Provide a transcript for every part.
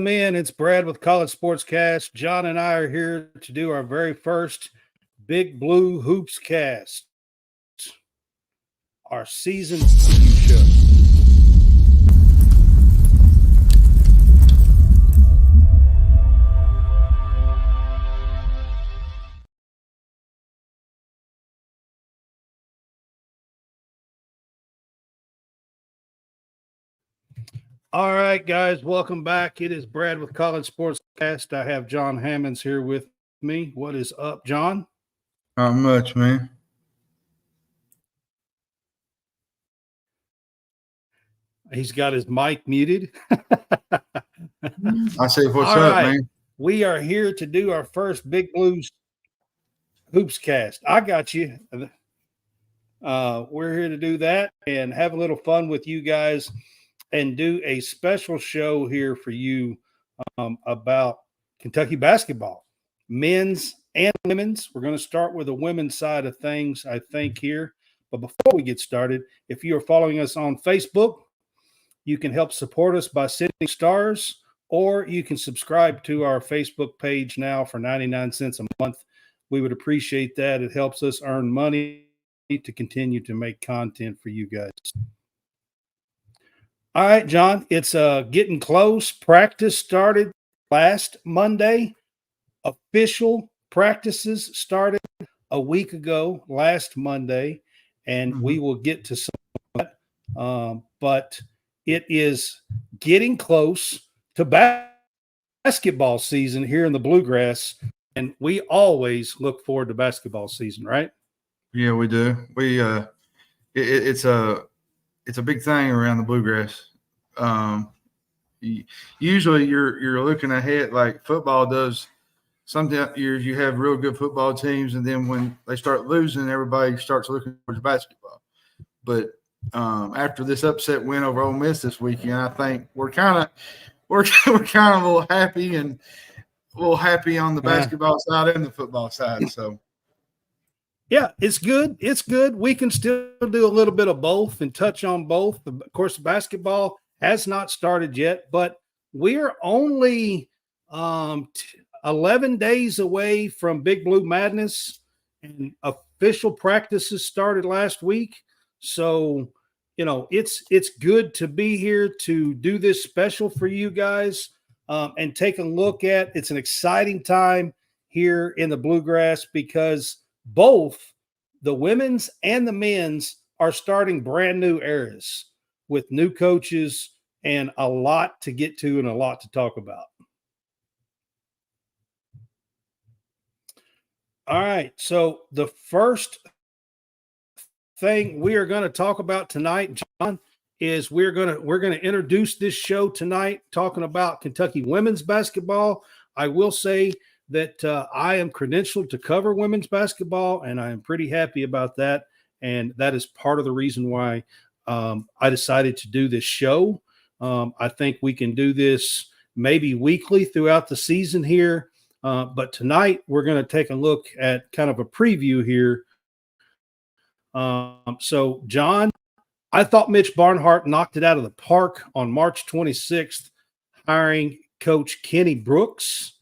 men, it's Brad with College SportsCast. John and I are here to do our very first Big Blue HoopsCast, our season preview show. All right, guys, welcome back. It is Brad with College SportsCast. I have John Hammonds here with me. What is up, John? Not much, man. He's got his mic muted. I say, what's All up, right. man? We are here to do our first Big Blues HoopsCast. I got you. We're here to do that and have a little fun with you guys and do a special show here for you about Kentucky basketball, men's and women's. We're going to start with the women's side of things, I think, here. But before we get started, if you are following us on Facebook, you can help support us by sending stars, or you can subscribe to our Facebook page now for 99 cents a month. We would appreciate that. It helps us earn money to continue to make content for you guys. All right, John, it's getting close. Practice started last Monday. Official practices started a week ago, last Monday, and we will get to some of that. But it is getting close to basketball season here in the Bluegrass, and we always look forward to basketball season, right? Yeah, we do. It's a big thing around the Bluegrass. Usually, you're looking ahead like football does. Some years you have real good football teams, and then when they start losing, everybody starts looking towards basketball. But after this upset win over Ole Miss this weekend, I think we're kind of a little happy and a little happy on the basketball side and the football side. So, yeah, it's good. It's good. We can still do a little bit of both and touch on both. Of course, basketball has not started yet, but we're only 11 days away from Big Blue Madness, and official practices started last week. So, it's good to be here to do this special for you guys and take a look at. It's an exciting time here in the Bluegrass because both the women's and the men's are starting brand new eras with new coaches and a lot to get to and a lot to talk about. All right, so the first thing we are going to talk about tonight, John, is we're going to introduce this show tonight talking about Kentucky women's basketball. I will say that I am credentialed to cover women's basketball, and I am pretty happy about that. And that is part of the reason why I decided to do this show. I think we can do this maybe weekly throughout the season here. But tonight we're going to take a look at kind of a preview here. So, John, I thought Mitch Barnhart knocked it out of the park on March 26th, hiring Coach Kenny Brooks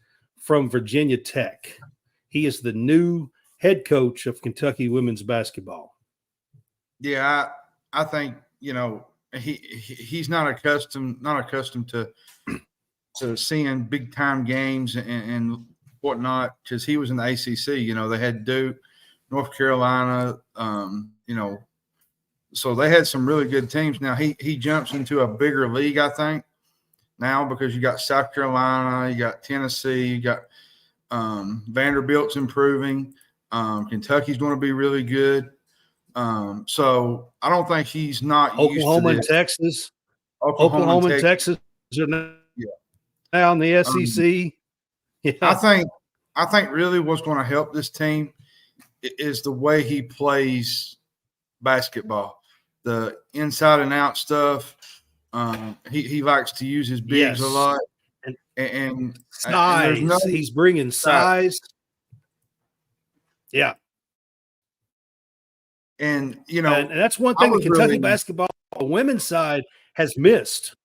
from Virginia Tech. He is the new head coach of Kentucky women's basketball. Yeah, I think he's not accustomed to seeing big time games and whatnot because he was in the ACC. They had Duke, North Carolina, so they had some really good teams. Now he jumps into a bigger league, I think, now because you got South Carolina, you got Tennessee, you got Vanderbilt's improving. Kentucky's going to be really good. So I don't think he's not Oklahoma used to this. And Texas. Oklahoma and Texas are now in the SEC. Yeah. I think really what's going to help this team is the way he plays basketball, the inside and out stuff. He likes to use his bigs a lot, and size. He's bringing size. Yeah, and and that's one thing the Kentucky basketball women's side has missed.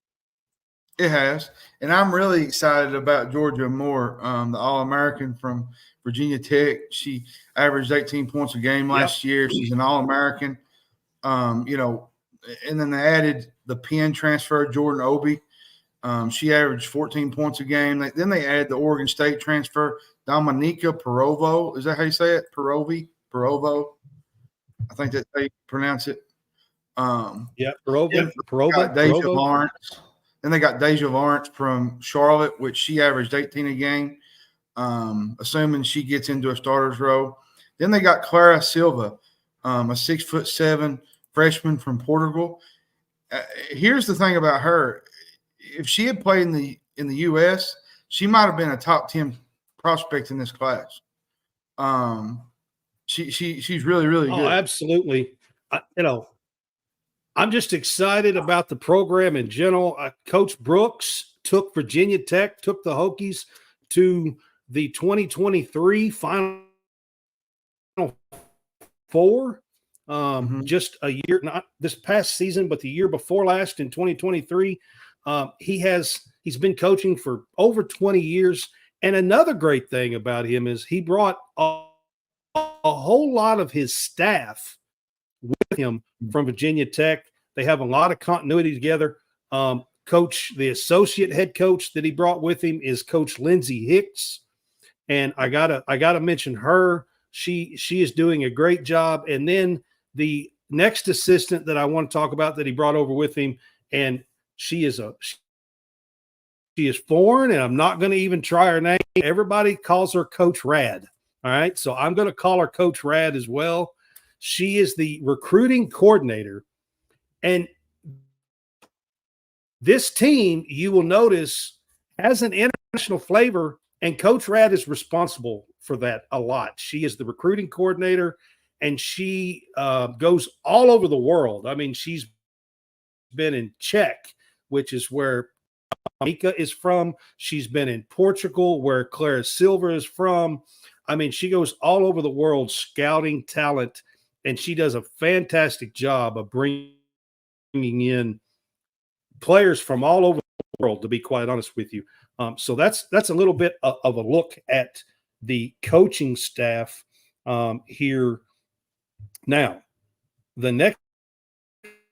It has, and I'm really excited about Georgia Moore, the All-American from Virginia Tech. She averaged 18 points a game last year. She's an All-American. You know, and then they added the Penn transfer, Jordan Obi. She averaged 14 points a game. Then they added the Oregon State transfer, Dominica Perovo. Is that how you say it? Perovo. I think that's how you pronounce it. Perovo. Lawrence. Then they got Deja Lawrence from Charlotte, which she averaged 18 a game, assuming she gets into a starter's role. Then they got Clara Silva, a 6'7" freshman from Portugal. Here's the thing about her: if she had played in the U.S., she might have been a top 10 prospect in this class. She's really good. Oh, absolutely. I'm just excited about the program in general. Coach Brooks took Virginia Tech, took the Hokies to the 2023 Final Four. Just a year, not this past season, but the year before last in 2023. He's been coaching for over 20 years. And another great thing about him is he brought a whole lot of his staff with him from Virginia Tech. They have a lot of continuity together. The associate head coach that he brought with him is Coach Lindsay Hicks. And I gotta mention her. She is doing a great job. And then the next assistant that I want to talk about that he brought over with him, and she is foreign, and I'm not going to even try her name. Everybody calls her Coach Rad. All right. So I'm going to call her Coach Rad as well. She is the recruiting coordinator. And this team, you will notice, has an international flavor, and Coach Rad is responsible for that a lot. She is the recruiting coordinator, and she goes all over the world. I mean, she's been in Czech, which is where Mika is from. She's been in Portugal, where Clara Silva is from. I mean, she goes all over the world scouting talent, and she does a fantastic job of bringing in players from all over the world, to be quite honest with you. So that's a little bit of a look at the coaching staff here. Now, the next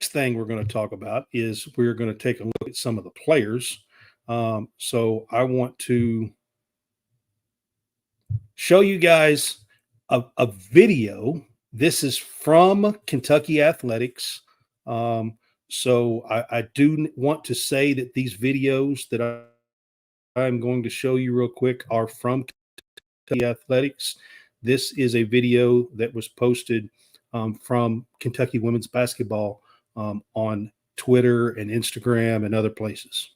thing we're going to talk about is we're going to take a look at some of the players. So I want to show you guys a video. This is from Kentucky Athletics. So I do want to say that these videos that I'm going to show you real quick are from Kentucky Athletics. This is a video that was posted from Kentucky women's basketball on Twitter and Instagram and other places.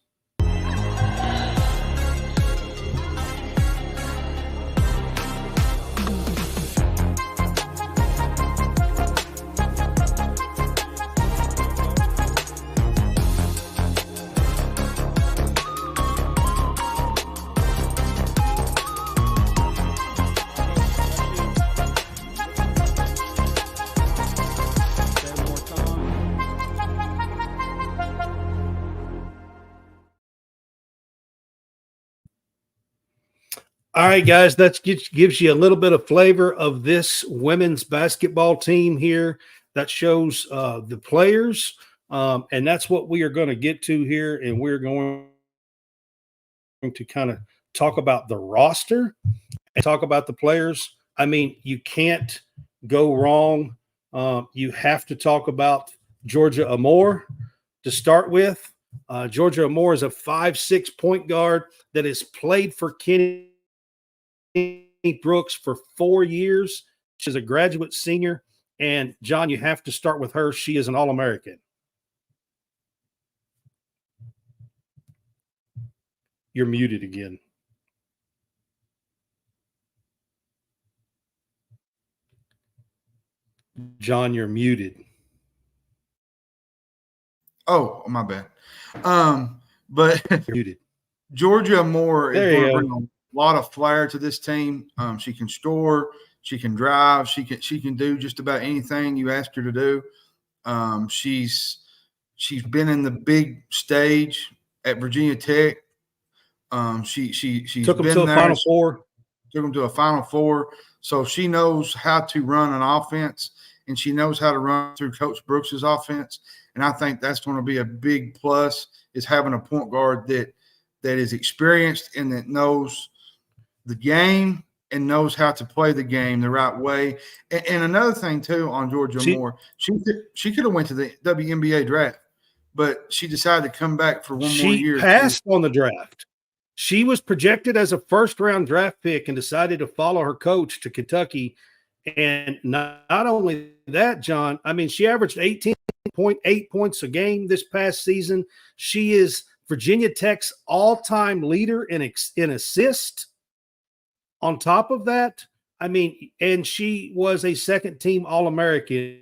All right, guys, that gives you a little bit of flavor of this women's basketball team here. That shows the players, and that's what we are going to get to here, and we're going to kind of talk about the roster and talk about the players. I mean, you can't go wrong. You have to talk about Georgia Amore to start with. Georgia Amore is a 5'6" point guard that has played for Kenny Brooks for 4 years. She's a graduate senior. And, John, you have to start with her. She is an All-American. You're muted again. John, you're muted. Oh, my bad. But You're muted. Georgia Amore is There you going to go. bring a lot of flair to this team. She can score, she can drive, she can do just about anything you ask her to do. She's been in the big stage at Virginia Tech. She's Took them been to a there. Final Four. Took them to a Final Four. So she knows how to run an offense, and she knows how to run through Coach Brooks's offense. And I think that's going to be a big plus, is having a point guard that is experienced and that knows the game and knows how to play the game the right way. And another thing too on Georgia Moore, she could have went to the WNBA draft, but she decided to come back for one more year. She passed on the draft. She was projected as a first-round draft pick and decided to follow her coach to Kentucky. And not only that, John, I mean, she averaged 18.8 points a game this past season. She is Virginia Tech's all-time leader in assists. On top of that, I mean, and she was a second-team All-American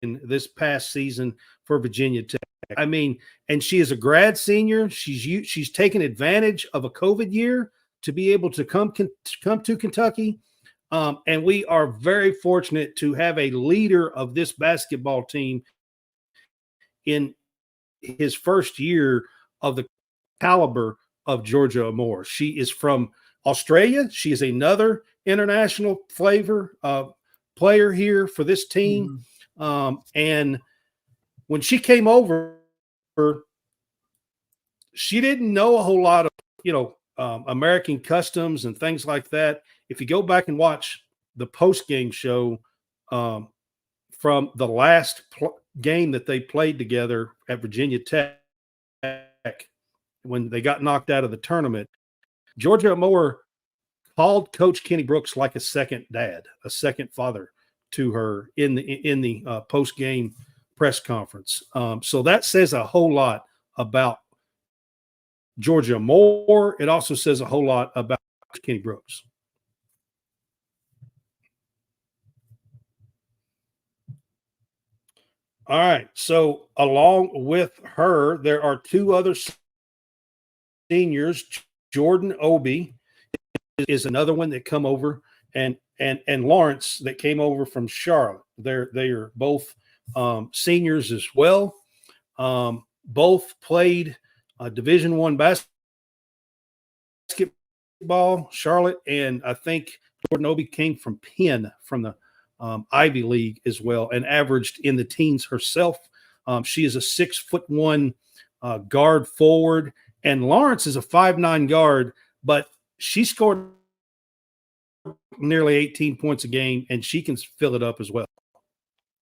in this past season for Virginia Tech. I mean, and she is a grad senior. She's taken advantage of a COVID year to be able to come to Kentucky. And we are very fortunate to have a leader of this basketball team in his first year of the caliber of Georgia Moore. She is from Australia. She is another international flavor player here for this team. And when she came over, she didn't know a whole lot of, American customs and things like that. If you go back and watch the post-game show from the last game that they played together at Virginia Tech when they got knocked out of the tournament, Georgia Moore called Coach Kenny Brooks like a second dad, a second father to her in the post-game press conference. So that says a whole lot about Georgia Moore. It also says a whole lot about Kenny Brooks. All right. So along with her, there are two other seniors. Jordan Obie is another one that come over, and Lawrence that came over from Charlotte. They are both seniors as well. Both played Division I basketball, Charlotte, and I think Jordan Obie came from Penn, from the Ivy League as well, and averaged in the teens herself. She is a 6'1" guard forward, and Lawrence is a 5'9" guard, but she scored nearly 18 points a game, and she can fill it up as well.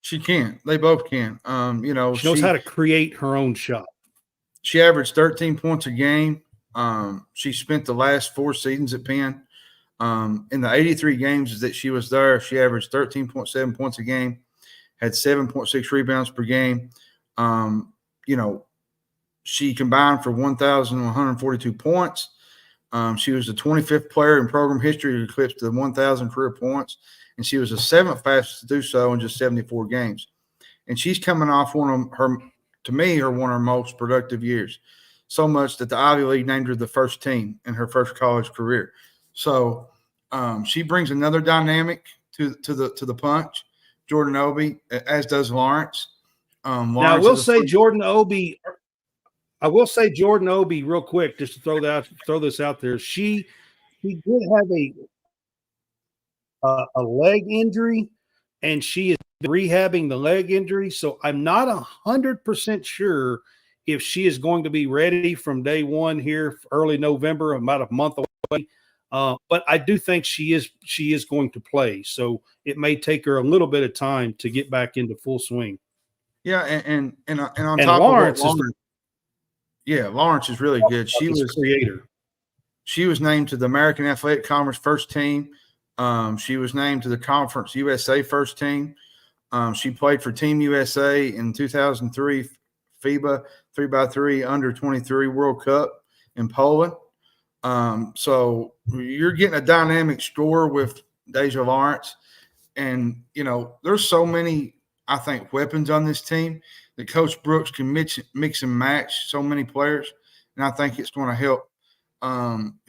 She can. They both can. She knows how to create her own shot. She averaged 13 points a game. She spent the last 4 seasons at Penn. In the 83 games that she was there, she averaged 13.7 points a game, had 7.6 rebounds per game. She combined for 1,142 points. She was the 25th player in program history to eclipse the 1,000 career points, and she was the 7th fastest to do so in just 74 games. And she's coming off one of her most productive years, so much that the Ivy League named her the first team in her first college career. So she brings another dynamic to the punch, Jordan Obie, as does Lawrence. Now I will say Jordan Obie real quick, just to throw this out there. She did have a leg injury, and she is rehabbing the leg injury. So I'm not 100% sure if she is going to be ready from day one here, early November, about a month away. But I do think she is going to play. So it may take her a little bit of time to get back into full swing. Yeah, and on and top Lawrence of what Lawrence is really good. She was creator. She was named to the American Athletic Conference first team. She was named to the Conference USA first team. She played for Team USA in 2003 FIBA 3x3 Under-23 World Cup in Poland. So you're getting a dynamic scorer with Deja Lawrence. And, there's so many, I think, weapons on this team that Coach Brooks can mix and match so many players. And I think it's going to help,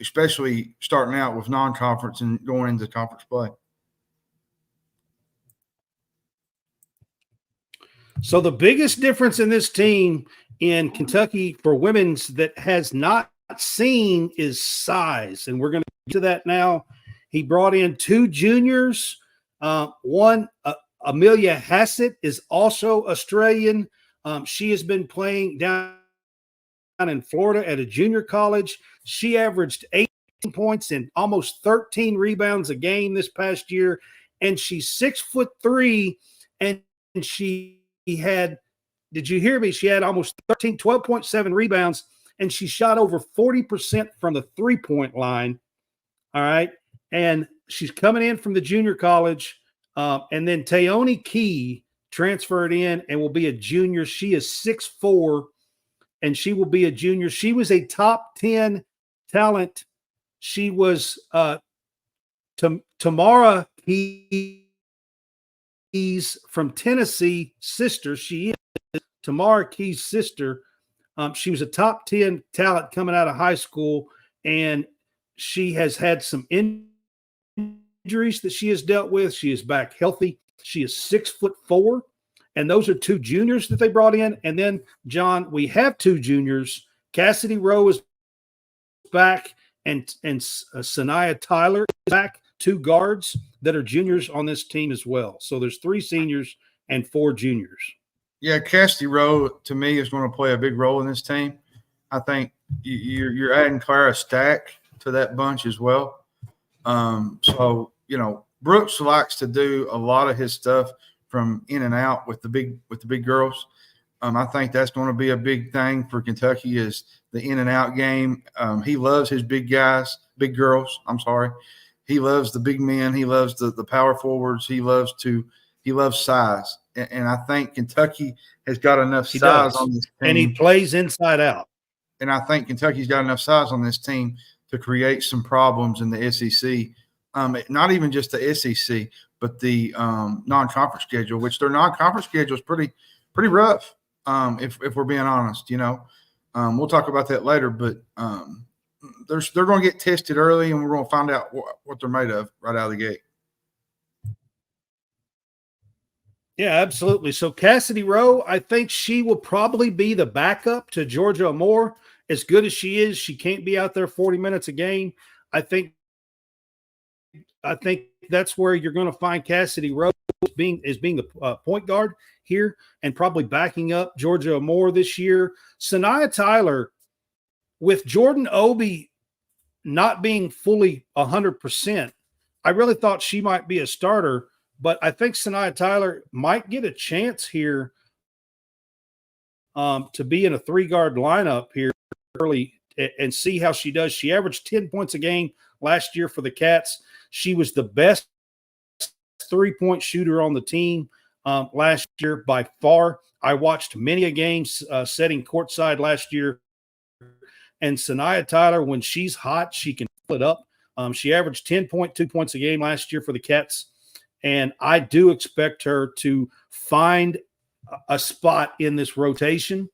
especially starting out with non-conference and going into conference play. So the biggest difference in this team in Kentucky for women's that has not seen is size. And we're going to get to that now. He brought in 2 juniors. One, Amelia Hassett, is also Australian. She has been playing down in Florida at a junior college. She averaged 18 points and almost 13 rebounds a game this past year. And she's 6'3", and she had, did you hear me? She had almost 12.7 rebounds, and she shot over 40% from the 3-point line. All right. And she's coming in from the junior college. And then Taoni Key transferred in and will be a junior. She is 6'4", and she will be a junior. She was a top 10 talent. She was Tamara Keys from Tennessee, sister. She is Tamara Keys' sister. She was a top 10 talent coming out of high school, and she has had some injuries that she has dealt with. She is back healthy. She is 6'4", and those are 2 juniors that they brought in. And then, John, we have 2 juniors. Cassidy Rowe is back, and Sanaya Tyler is back. 2 guards that are juniors on this team as well. So there's 3 seniors and 4 juniors. Yeah, Cassidy Rowe, to me, is going to play a big role in this team. I think you're adding Clara Stack to that bunch as well. So, Brooks likes to do a lot of his stuff from in and out with the big girls. I think that's going to be a big thing for Kentucky is the in and out game. He loves his big girls. He loves the big men. He loves the power forwards. He loves size. And I think Kentucky has got enough size on this team. And he plays inside out. And I think Kentucky's got enough size on this team to create some problems in the SEC. Not even just the SEC, but the non-conference schedule, which their non-conference schedule is pretty rough. If we're being honest, we'll talk about that later. But they're going to get tested early, and we're going to find out what they're made of right out of the gate. Yeah, absolutely. So Cassidy Rowe, I think she will probably be the backup to Georgia Moore. As good as she is, she can't be out there 40 minutes a game. I think that's where you're going to find Cassidy Rowe being the point guard here and probably backing up Georgia Moore this year. Sanaya Tyler, with Jordan Obi not being fully 100%, I really thought she might be a starter, but I think Sanaya Tyler might get a chance here to be in a 3-guard lineup here early and see how she does. She averaged 10 points a game last year for the Cats. She was the best 3-point shooter on the team last year by far. I watched many a games setting courtside last year. And Sanaya Tyler, when she's hot, she can fill it up. She averaged 10.2 points a game last year for the Cats. And I do expect her to find a spot in this rotation.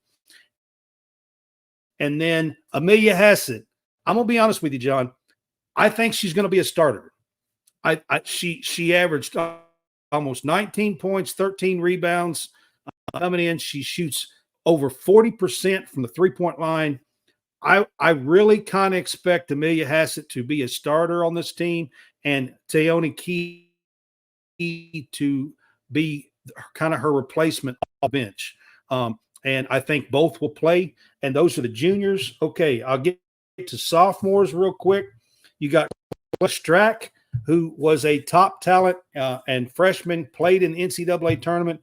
And then Amelia Hassett, I'm going to be honest with you, John. I think she's going to be a starter. She averaged almost 19 points, 13 rebounds coming in. She shoots over 40% from the 3-point line. I really kind of expect Amelia Hassett to be a starter on this team and Taoni Key to be kind of her replacement on the bench. And I think both will play. And those are the juniors. Okay, I'll get to sophomores real quick. You got Strack, who was a top talent and freshman, played in the NCAA tournament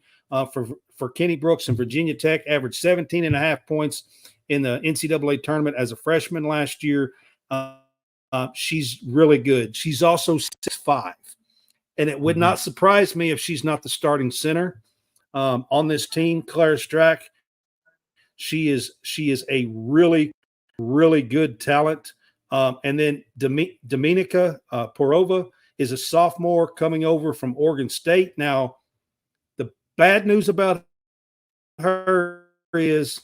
for Kenny Brooks and Virginia Tech, averaged 17.5 points in the NCAA tournament as a freshman last year. She's really good. She's also 6'5", and it would not surprise me if she's not the starting center on this team. Clara Strack, she is a really, really good talent. And then Dominika Porova is a sophomore coming over from Oregon State. Now, the bad news about her is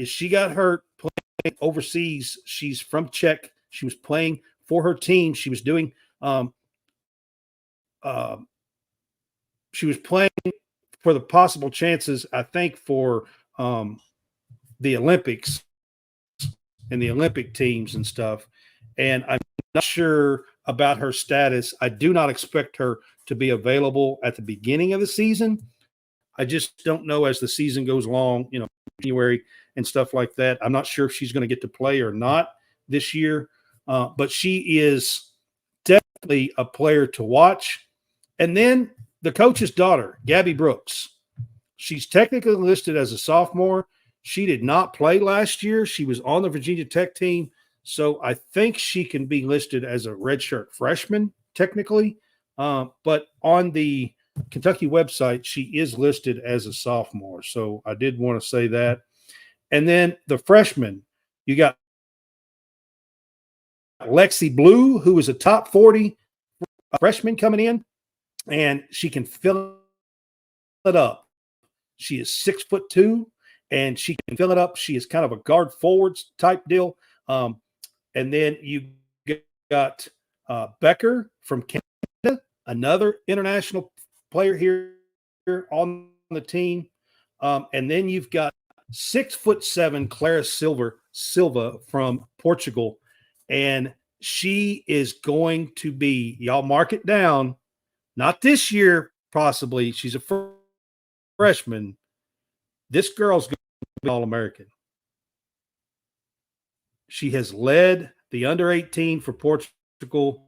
she got hurt playing overseas. She's from Czech. She was playing for her team. She was doing she was playing for the possible chances, I think, for the Olympics and the Olympic teams and stuff. And I'm not sure about her status. I do not expect her to be available at the beginning of the season. I just don't know as the season goes along, January and stuff like that. I'm not sure if she's going to get to play or not this year, but she is definitely a player to watch. And then the coach's daughter, Gabby Brooks. She's technically listed as a sophomore. She did not play last year. She was on the Virginia Tech team. So I think she can be listed as a redshirt freshman, technically. But on the Kentucky website, she is listed as a sophomore. So I did want to say that. And then the freshman, you got Lexi Blue, who is a top 40 freshman coming in, and she can fill it up. She is 6'2", and she can fill it up. She is kind of a guard forwards type deal. And then you got Becker from Canada, another international player here on the team. And then you've got 6'7" Clara Silva from Portugal. And she is going to be, y'all mark it down, not this year, possibly. She's a freshman. This girl's going to be All-American. She has led the under-18 for Portugal,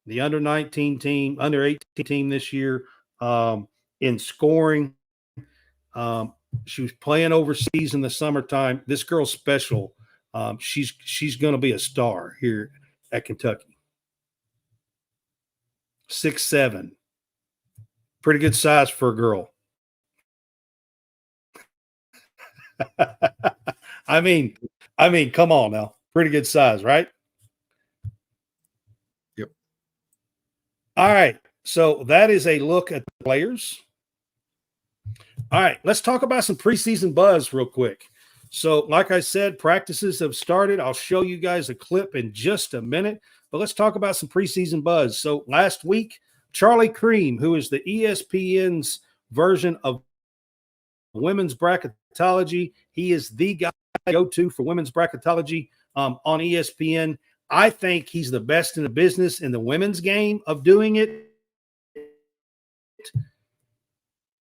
the under-19 team, under-18 team this year in scoring. She was playing overseas in the summertime. This girl's special. She's going to be a star here at Kentucky. 6'7". Pretty good size for a girl. I mean, come on now. Pretty good size, right? Yep. All right. So that is a look at the players. All right. Let's talk about some preseason buzz real quick. So, like I said, practices have started. I'll show you guys a clip in just a minute, but let's talk about some preseason buzz. So last week, Charlie Cream, who is the ESPN's version of women's bracketology, he is the guy to go to for women's bracketology on ESPN. I think he's the best in the business in the women's game of doing it.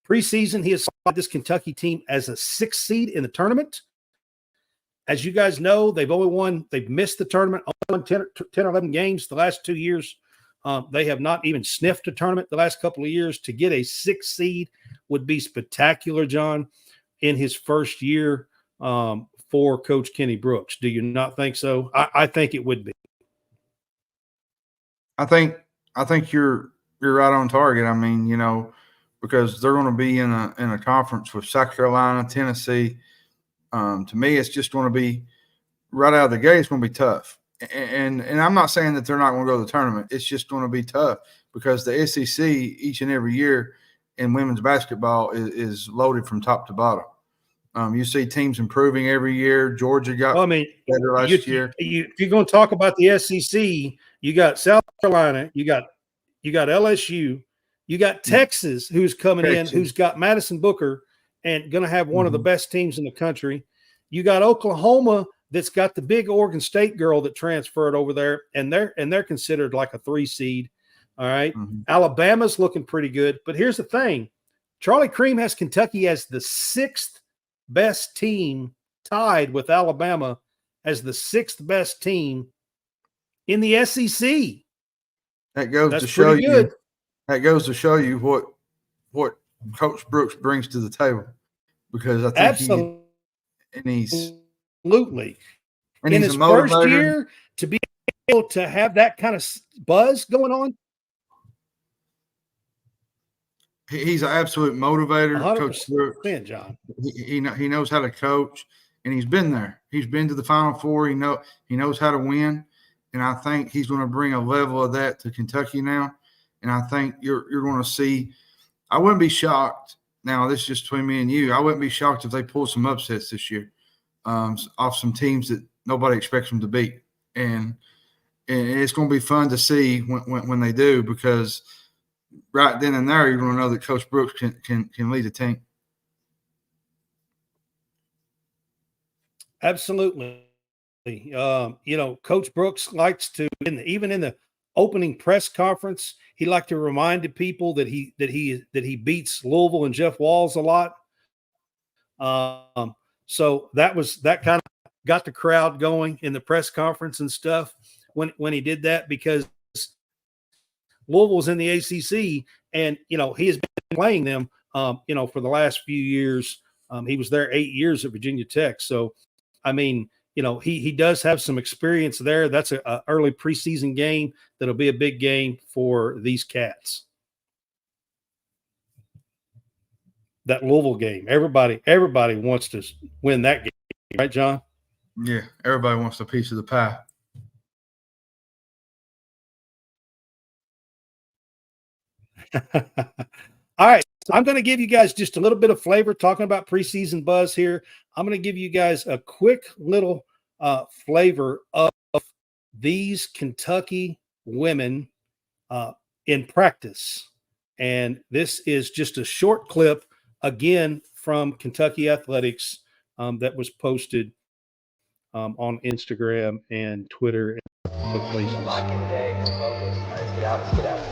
Preseason, he has spotted this Kentucky team as a 6th seed in the tournament. As you guys know, they've missed the tournament, only 10 or 11 games the last 2 years. They have not even sniffed a tournament the last couple of years. To get a 6th seed would be spectacular, John, in his first year for Coach Kenny Brooks. Do you not think so? I think it would be. I think you're right on target. I mean, because they're going to be in a conference with South Carolina, Tennessee. To me, it's just going to be right out of the gate. It's going to be tough, and I'm not saying that they're not going to go to the tournament. It's just going to be tough because the SEC each and every year in women's basketball is loaded from top to bottom. You see teams improving every year. Georgia got better last year. If you're going to talk about the SEC, you got South Carolina, you got LSU, you got Texas, who's coming in, who's got Madison Booker and going to have one of the best teams in the country. You got Oklahoma that's got the big Oregon State girl that transferred over there, and they're considered like a 3 seed. All right. Alabama's looking pretty good. But here's the thing. Charlie Cream has Kentucky as the 6th best team, tied with Alabama as the 6th best team in the SEC. That goes to show you. That goes to show you what Coach Brooks brings to the table, because I think absolutely in his first year to be able to have that kind of buzz going on. He's an absolute motivator, 100%, Coach Brooks. John. He knows how to coach, and he's been there. He's been to the Final Four. He knows how to win, and I think he's going to bring a level of that to Kentucky now. And I think you're going to see. I wouldn't be shocked. Now, this is just between me and you. I wouldn't be shocked if they pull some upsets this year off some teams that nobody expects them to beat. And it's going to be fun to see when they do, because right then and there, you're going to know that Coach Brooks can lead a team. Absolutely. Coach Brooks likes to, even in the opening press conference, he liked to remind the people that he beats Louisville and Jeff Walls a lot. So that kind of got the crowd going in the press conference and stuff when he did that, because Louisville's in the ACC, and he has been playing them for the last few years. He was there 8 years at Virginia Tech, so I mean, he does have some experience there. That's a early preseason game that'll be a big game for these Cats. That Louisville game, everybody wants to win that game, right, John? Yeah, everybody wants a piece of the pie. All right, so I'm going to give you guys just a little bit of flavor talking about preseason buzz here. I'm going to give you guys a quick little flavor of these Kentucky women in practice. And this is just a short clip, again, from Kentucky Athletics that was posted on Instagram and Twitter and other places. Let's get out.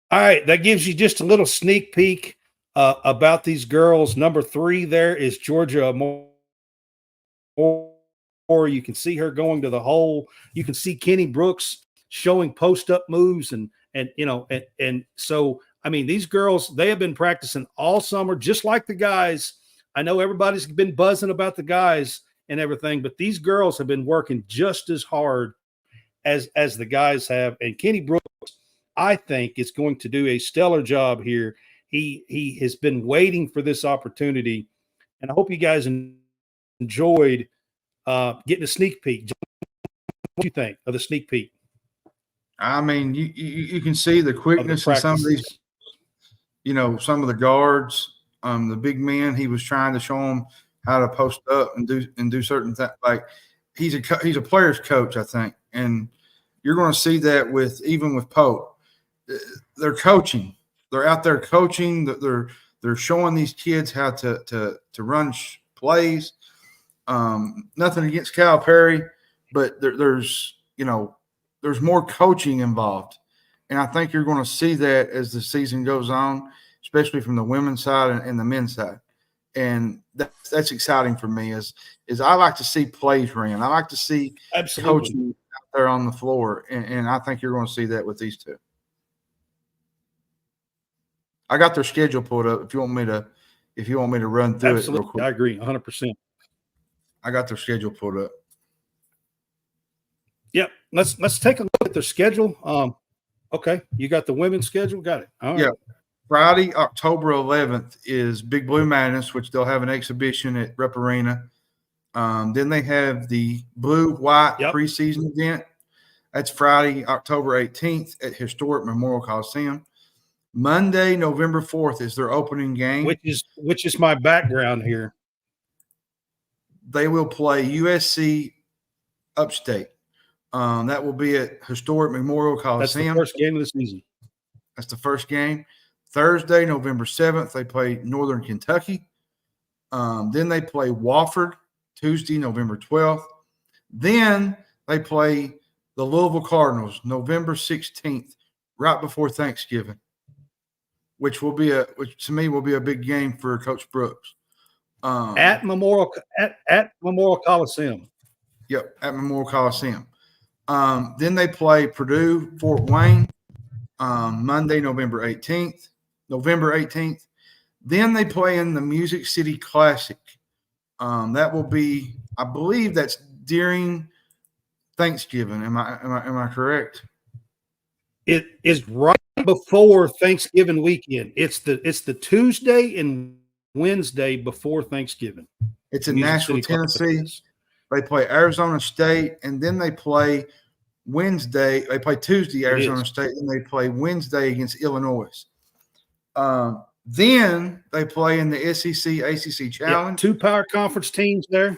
All right, that gives you just a little sneak peek about these girls. Number 3 there is Georgia Moore. You can see her going to the hole. You can see Kenny Brooks showing post-up moves, and so I mean, these girls, they have been practicing all summer, just like the guys. I know everybody's been buzzing about the guys and everything, but these girls have been working just as hard as the guys have. And Kenny Brooks, I think, is going to do a stellar job here. He has been waiting for this opportunity, and I hope you guys enjoyed getting a sneak peek. What do you think of the sneak peek? I mean, you can see the quickness in some of these, some of the guards, the big men. He was trying to show them how to post up and do certain things. Like he's a player's coach, I think, and you're going to see that even with Pope. They're coaching. They're out there coaching. They're showing these kids how to run plays. Nothing against Calipari, but there's more coaching involved, and I think you're going to see that as the season goes on, especially from the women's side and the men's side. And that's exciting for me. Is I like to see plays ran. I like to see coaching out there on the floor, and I think you're going to see that with these two. I got their schedule pulled up. If you want me to run through it real quick. I agree 100%. I got their schedule pulled up. Yep. Let's take a look at their schedule. Okay, you got the women's schedule. Got it. All right. Yeah. Friday, October 11th is Big Blue Madness, which they'll have an exhibition at Rep Arena. Then they have the Blue-White preseason event. That's Friday, October 18th at Historic Memorial Coliseum. Monday, November 4th is their opening game. Which is my background here. They will play USC Upstate. That will be at Historic Memorial Coliseum. That's the first game of the season. That's the first game. Thursday, November 7th, they play Northern Kentucky. Then they play Wofford, Tuesday, November 12th. Then they play the Louisville Cardinals, November 16th, right before Thanksgiving, which to me will be a big game for Coach Brooks. At Memorial Coliseum. Yep, at Memorial Coliseum. Then they play Purdue, Fort Wayne, Monday, November 18th. Then they play in the Music City Classic. That will be, I believe that's during Thanksgiving. Am I correct? It is right before Thanksgiving weekend. It's the Tuesday and Wednesday before Thanksgiving. It's in Nashville, Tennessee. They play Arizona State, and then they play Wednesday. They play Tuesday, Arizona State, and they play Wednesday against Illinois. Then they play in the SEC ACC Challenge. 2 power conference teams there.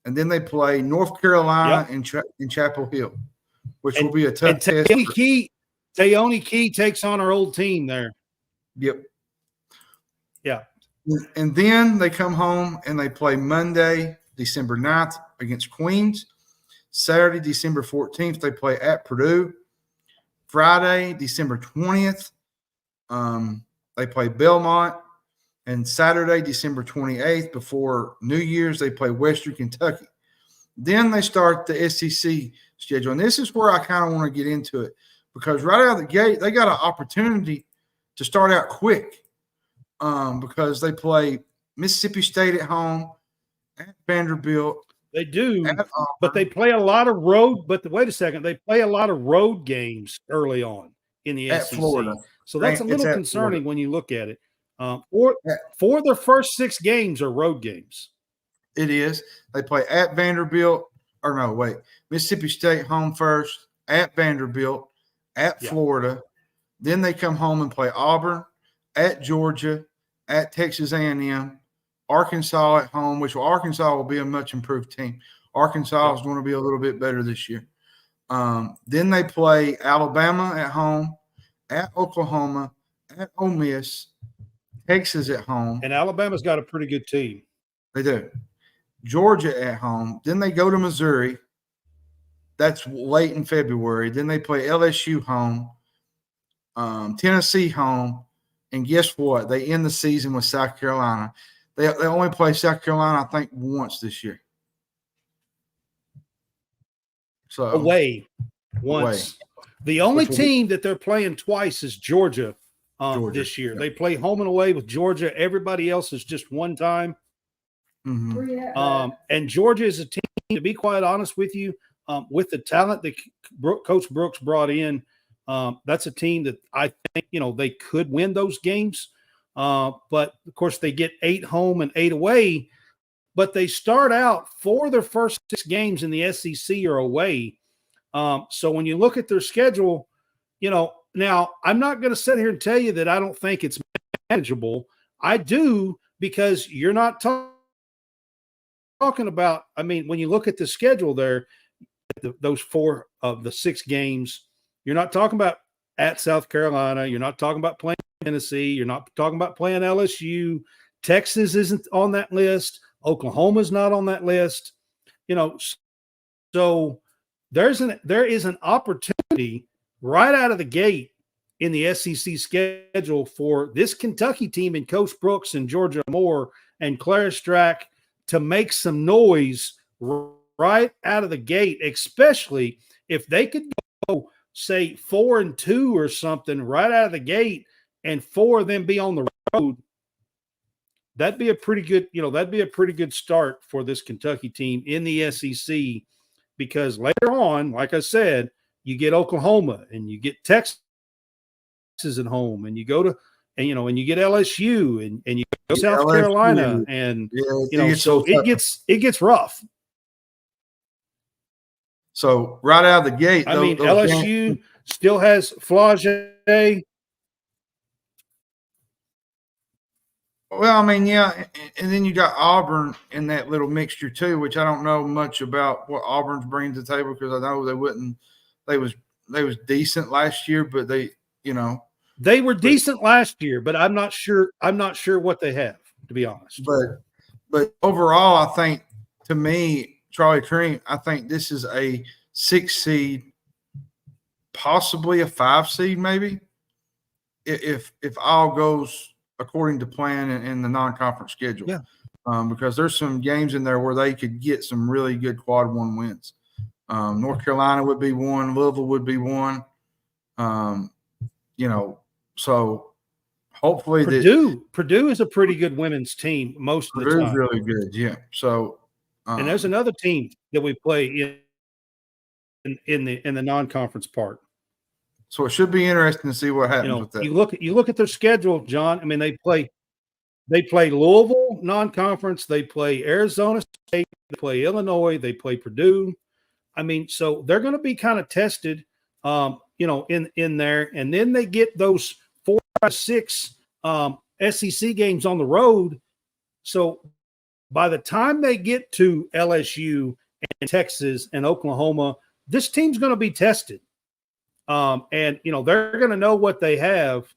And then they play North Carolina in Chapel Hill, which will be a tough test. Taone Key takes on our old team there. Yep. Yeah. And then they come home and they play Monday, December 9th against Queens. Saturday, December 14th, they play at Purdue. Friday, December 20th, they play Belmont. And Saturday, December 28th, before New Year's, they play Western Kentucky. Then they start the SEC schedule. And this is where I kind of want to get into it, because right out of the gate, they got an opportunity to start out quick, because they play Mississippi State at home, at Vanderbilt. They do, but they play a lot of road. But wait a second, they play a lot of road games early on in the at SEC. Florida. So that's a little concerning when you look at it. For their first 6 games are road games. It is. They play at Vanderbilt, or no, wait, Mississippi State home first, at Vanderbilt, at Florida. Then they come home and play Auburn, at Georgia, at Texas A&M, Arkansas at home, which Arkansas will be a much improved team. Arkansas is going to be a little bit better this year. Then they play Alabama at home, at Oklahoma, at Ole Miss, Texas at home. And Alabama's got a pretty good team. They do. Georgia at home. Then they go to Missouri. That's late in February. Then they play LSU home, Tennessee home. And guess what? They end the season with South Carolina. They only play South Carolina, I think, once this year. So away once. The only team that they're playing twice is Georgia. This year. They play home and away with Georgia. Everybody else is just one time. Mm-hmm. And Georgia is a team, to be quite honest with you, with the talent that Coach Brooks brought in, that's a team that I think, they could win those games. But, of course, they get 8 home and 8 away. But they start out 4 of their first 6 games in the SEC are away. So when you look at their schedule, now, I'm not going to sit here and tell you that I don't think it's manageable. I do, because you're not talking about – when you look at the schedule there, those 4 of the 6 games, you're not talking about at South Carolina. You're not talking about playing Tennessee. You're not talking about playing LSU. Texas isn't on that list. Oklahoma's not on that list. So there is an opportunity right out of the gate in the SEC schedule for this Kentucky team and Coach Brooks and Georgia Moore and Clara Strack to make some noise right out of the gate, especially if they could go, say, 4-2 or something right out of the gate, and 4 of them be on the road. That'd be a pretty good start for this Kentucky team in the SEC, because later on, like I said, you get Oklahoma and you get Texas at home, and you go to, and you get LSU and you go to South Carolina, and so it gets rough. So right out of the gate, LSU still has Flage. Well, and then you got Auburn in that little mixture too, which I don't know much about what Auburn's bringing to the table, because I know they was decent last year, but they were decent last year, but I'm not sure what they have, to be honest. But overall, I think, to me, Charlie Cream, I think this is a 6 seed, possibly a 5 seed, maybe, if all goes according to plan in the non-conference schedule. Yeah. Because there's some games in there where they could get some really good quad 1 wins. North Carolina would be one. Louisville would be one. So hopefully Purdue is a pretty good women's team most of the time. Purdue's really good, yeah. So and there's another team that we play in the non-conference part. So it should be interesting to see what happens with that. You look at their schedule, John. They play Louisville non-conference. They play Arizona State. play Illinois, they play Purdue. I mean, so they're going to be kind of tested, in there, and then they get those 4 or 6 SEC games on the road. So by the time they get to LSU and Texas and Oklahoma, this team's going to be tested. And they're going to know what they have,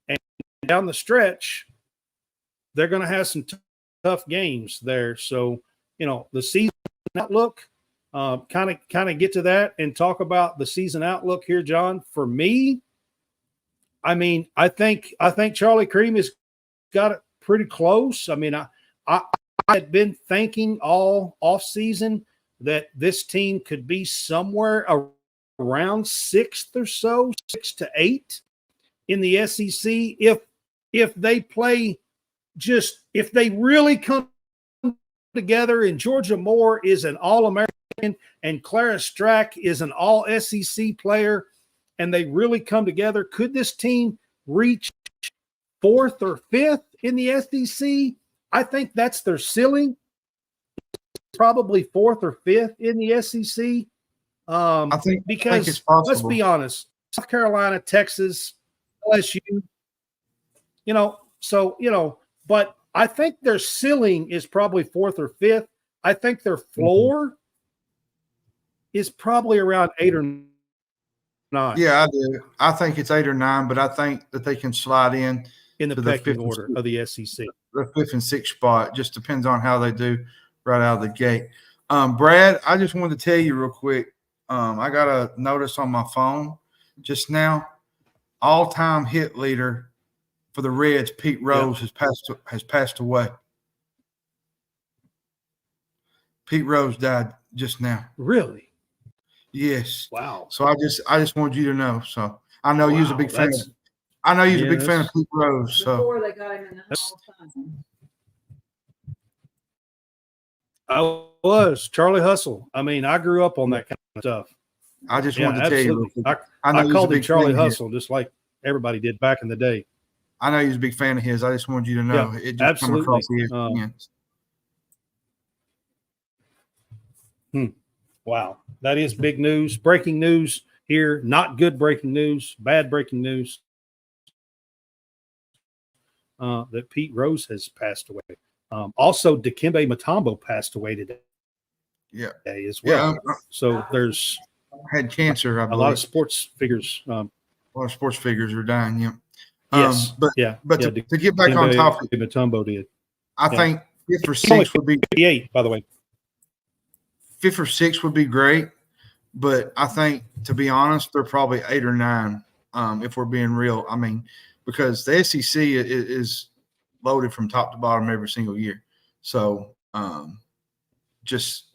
and down the stretch, they're going to have some tough games there. So, the season outlook, kind of get to that and talk about the season outlook here, John. For me, I mean, I think Charlie Cream has got it pretty close. I mean, I had been thinking all off season that this team could be somewhere around 6th or so, 6 to 8 in the SEC. If they play, if they really come together, and Georgia Moore is an All-American and Clara Strack is an All-SEC player, and they really come together, could this team reach 4th or 5th in the SEC? I think that's their ceiling. Probably 4th or 5th in the SEC. I think it's possible. Let's be honest, South Carolina, Texas, LSU, but I think their ceiling is probably 4th or 5th. I think their floor is probably around 8 or 9. Yeah, I do. I think it's 8 or 9, but I think that they can slide in the pecking order of the SEC. The 5th and 6th spot. Just depends on how they do right out of the gate. Brad, I just wanted to tell you real quick. I got a notice on my phone just now. All-time hit leader for the Reds, Pete Rose, has passed away. Pete Rose died just now. Really? Yes. Wow. So I just wanted you to know. So I know you're a big fan. I know you're a big fan of Pete Rose. So before they got him in the Hall of Fame. I was Charlie Hustle. I mean, I grew up on that kind of stuff. I just wanted to tell you. I called him Charlie Hustle, just like everybody did back in the day. I know he's a big fan of his. I just wanted you to know. Yeah, it just absolutely. come across the hands. Wow. That is big news. Breaking news here. Not good breaking news. Bad breaking news. That Pete Rose has passed away. Also, Dikembe Mutombo passed away today. Yeah. As well. So there's had cancer. I believe. A lot of sports figures. A lot of sports figures are dying. Yeah. Yes. But to get back on topic, Mutombo did. I think 5th or 6th would be 58. By the way, 5th or 6th would be great, but I think, to be honest, they're probably 8 or 9. If we're being real, I mean, because the SEC is loaded from top to bottom every single year. So you just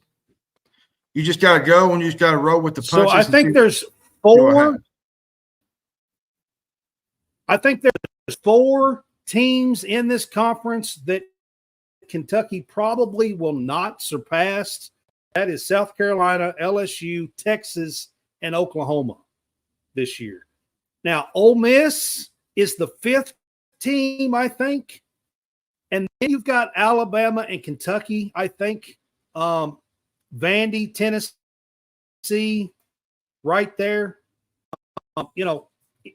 got to go and you just got to roll with the punches. So I think there's 4. I think there's 4 teams in this conference that Kentucky probably will not surpass. That is South Carolina, LSU, Texas, and Oklahoma this year. Now, Ole Miss is the 5th team, I think. And then you've got Alabama and Kentucky, I think. Vandy, Tennessee, right there.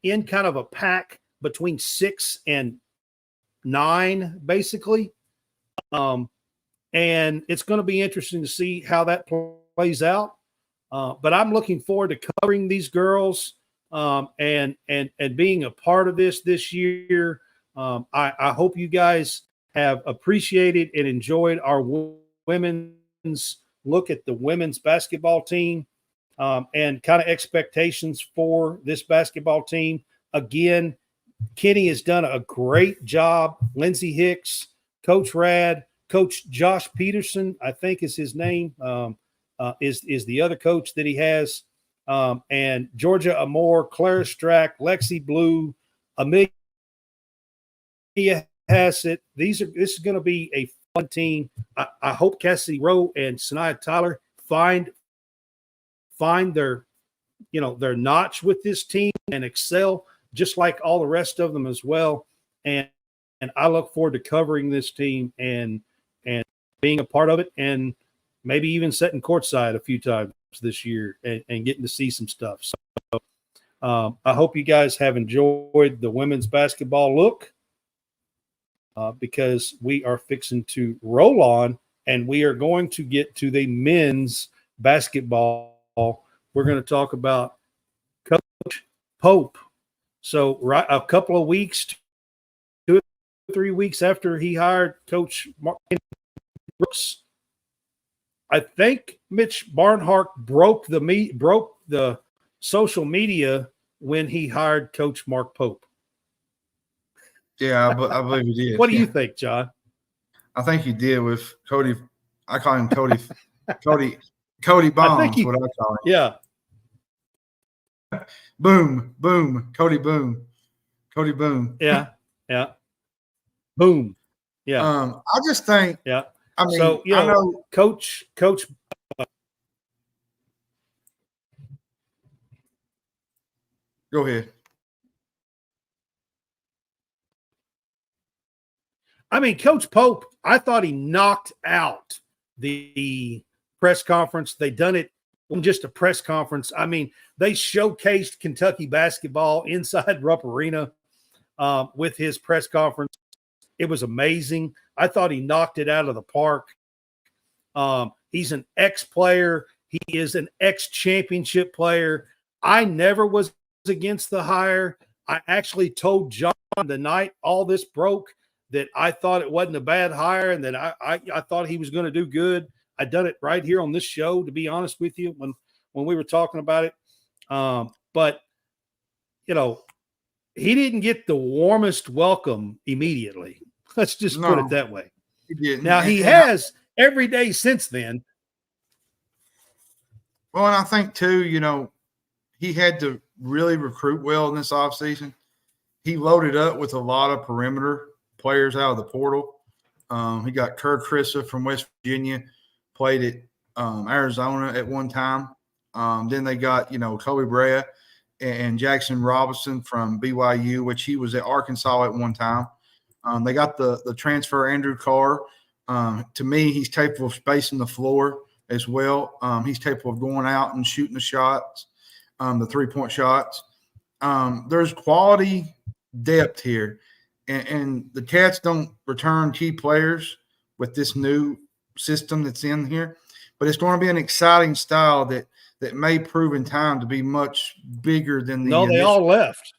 In kind of a pack between 6 and 9, basically. And it's going to be interesting to see how that plays out. But I'm looking forward to covering these girls and being a part of this year. I hope you guys have appreciated and enjoyed our women's look at the women's basketball team and kind of expectations for this basketball team. Again, Kenny has done a great job. Lindsey Hicks, Coach Rad, Coach Josh Peterson, I think is his name, is the other coach that he has. And Georgia Amore, Clara Strack, Lexi Blue, Amelia Hassett. This is going to be a fun team. I hope Cassidy Rowe and Sanaya Tyler find their notch with this team and excel just like all the rest of them as well. And I look forward to covering this team and being a part of it and maybe even sitting courtside a few times this year and getting to see some stuff. So I hope you guys have enjoyed the women's basketball look because we are fixing to roll on, and we are going to get to the men's basketball. We're going to talk about Coach Pope. So right a couple of weeks, 2 or 3 weeks after he hired Coach Mark Brooks, I think Mitch Barnhart broke the social media when he hired Coach Mark Pope. Yeah, I believe he did. What do you think, John? I think he did with Cody. I call him Cody. Cody Bombs. What I call him. Yeah. Boom, boom, Cody Boom. Cody Boom. Yeah. Yeah. Boom. Yeah. I just think. Yeah. I mean, so I know Coach. Go ahead. I mean, Coach Pope, I thought he knocked out the press conference. They done it on just a press conference. I mean, they showcased Kentucky basketball inside Rupp Arena with his press conference. It was amazing. I thought he knocked it out of the park. He's an ex-player. He is an ex-championship player. I never was against the hire. I actually told John the night all this broke that I thought it wasn't a bad hire and that I thought he was going to do good. I done it right here on this show, to be honest with you, when we were talking about it. But, you know, he didn't get the warmest welcome immediately. Let's just put it that way. He didn't. Now, he has every day since then. Well, and I think, too, you know, he had to really recruit well in this offseason. He loaded up with a lot of perimeter players out of the portal. He got Kerr Krissa from West Virginia, played at Arizona at one time. Then they got, you know, Kobe Brea and Jackson Robinson from BYU, which he was at Arkansas at one time. They got the transfer Andrew Carr. To me, he's capable of spacing the floor as well. He's capable of going out and shooting the shots, the three-point shots. There's quality depth here. And the Cats don't return key players with this new system that's in here. But it's going to be an exciting style that may prove in time to be much bigger than the No, they all left.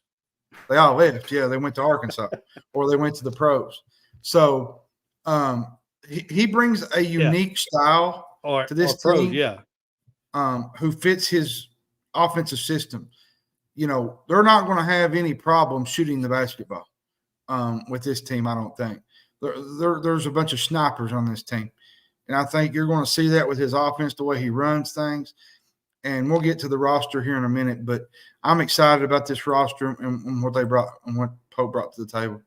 They all left. Yeah, they went to Arkansas or they went to the pros. So he brings a unique style to this team who fits his offensive system. You know, they're not going to have any problem shooting the basketball with this team, I don't think. There's a bunch of snipers on this team. And I think you're going to see that with his offense, the way he runs things. And we'll get to the roster here in a minute, but I'm excited about this roster and what they brought and what Pope brought to the table.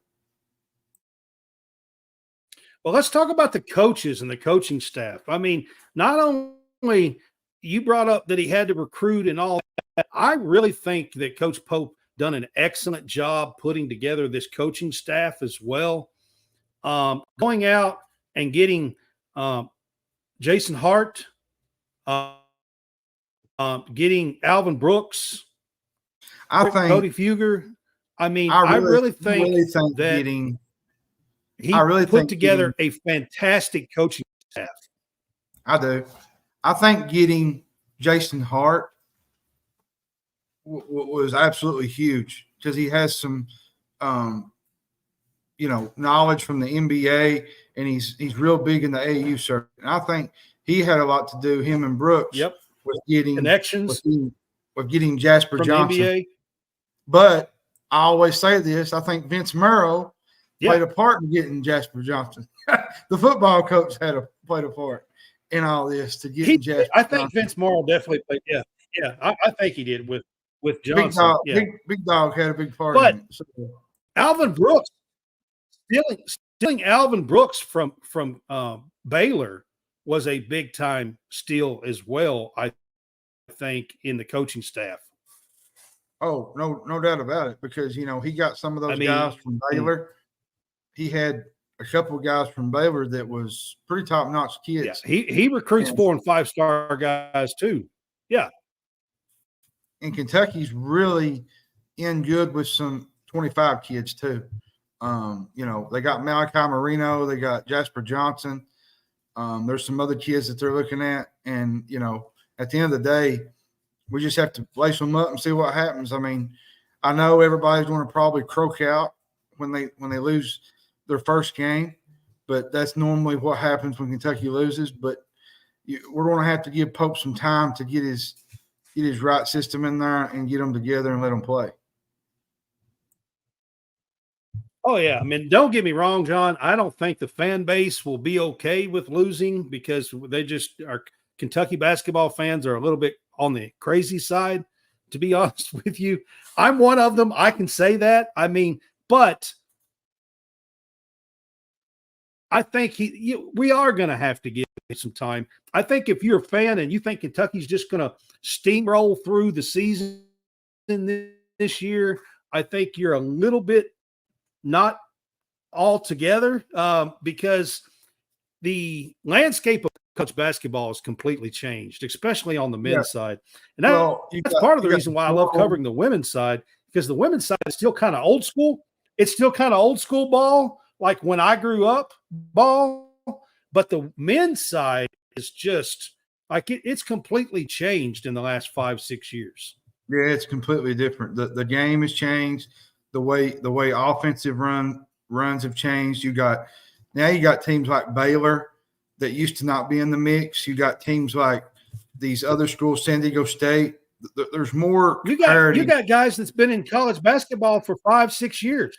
Well, let's talk about the coaches and the coaching staff. I mean, not only you brought up that he had to recruit and all that, I really think that Coach Pope done an excellent job putting together this coaching staff as well. Going out and getting Jason Hart, getting Alvin Brooks, I think Cody Fugger. I mean, I really think that he put together a fantastic coaching staff. I do. I think getting Jason Hart was absolutely huge because he has some, knowledge from the NBA, and he's real big in the AU circuit. And I think he had a lot to do, him and Brooks, with getting connections, with getting Jasper from Johnson. NBA. But I always say this: I think Vince Murrow played a part in getting Jasper Johnson. The football coach played a part in all this to get Jasper. I think Vince Morrow definitely played. Yeah, I think he did with Johnson. Big Dog had a big part but in it. So. Alvin Brooks stealing Alvin Brooks from Baylor was a big time steal as well. I think in the coaching staff. Oh, no doubt about it, because he got some of those guys from Baylor. He had a couple of guys from Baylor that was pretty top notch kids. Yeah, he recruits And- 4- and 5-star guys too. Yeah. And Kentucky's really in good with some 25 kids too. They got Malachi Marino, they got Jasper Johnson. There's some other kids that they're looking at. And, at the end of the day, we just have to lace them up and see what happens. I mean, I know everybody's going to probably croak out when they lose their first game, but that's normally what happens when Kentucky loses. But we're going to have to give Pope some time to get his right system in there and get them together and let them play. Oh, yeah. I mean, don't get me wrong, John. I don't think the fan base will be okay with losing because they just are. Kentucky basketball fans are a little bit on the crazy side, to be honest with you. I'm one of them. I can say that. I mean, but I think we are going to have to give it some time. I think if you're a fan and you think Kentucky's just going to steamroll through the season this year, I think you're a little bit not all together because the landscape of college basketball has completely changed, especially on the men's side. And that's part of the reason why I love covering the women's side, because the women's side is still kind of old school. It's still kind of old school ball, like when I grew up ball. But the men's side is just like it's completely changed in the last 5-6 years. Yeah, it's completely different. The game has changed. The way offensive runs have changed. You got teams like Baylor that used to not be in the mix. You got teams like these other schools, San Diego State. There's more parity. You got guys that's been in college basketball for 5-6 years.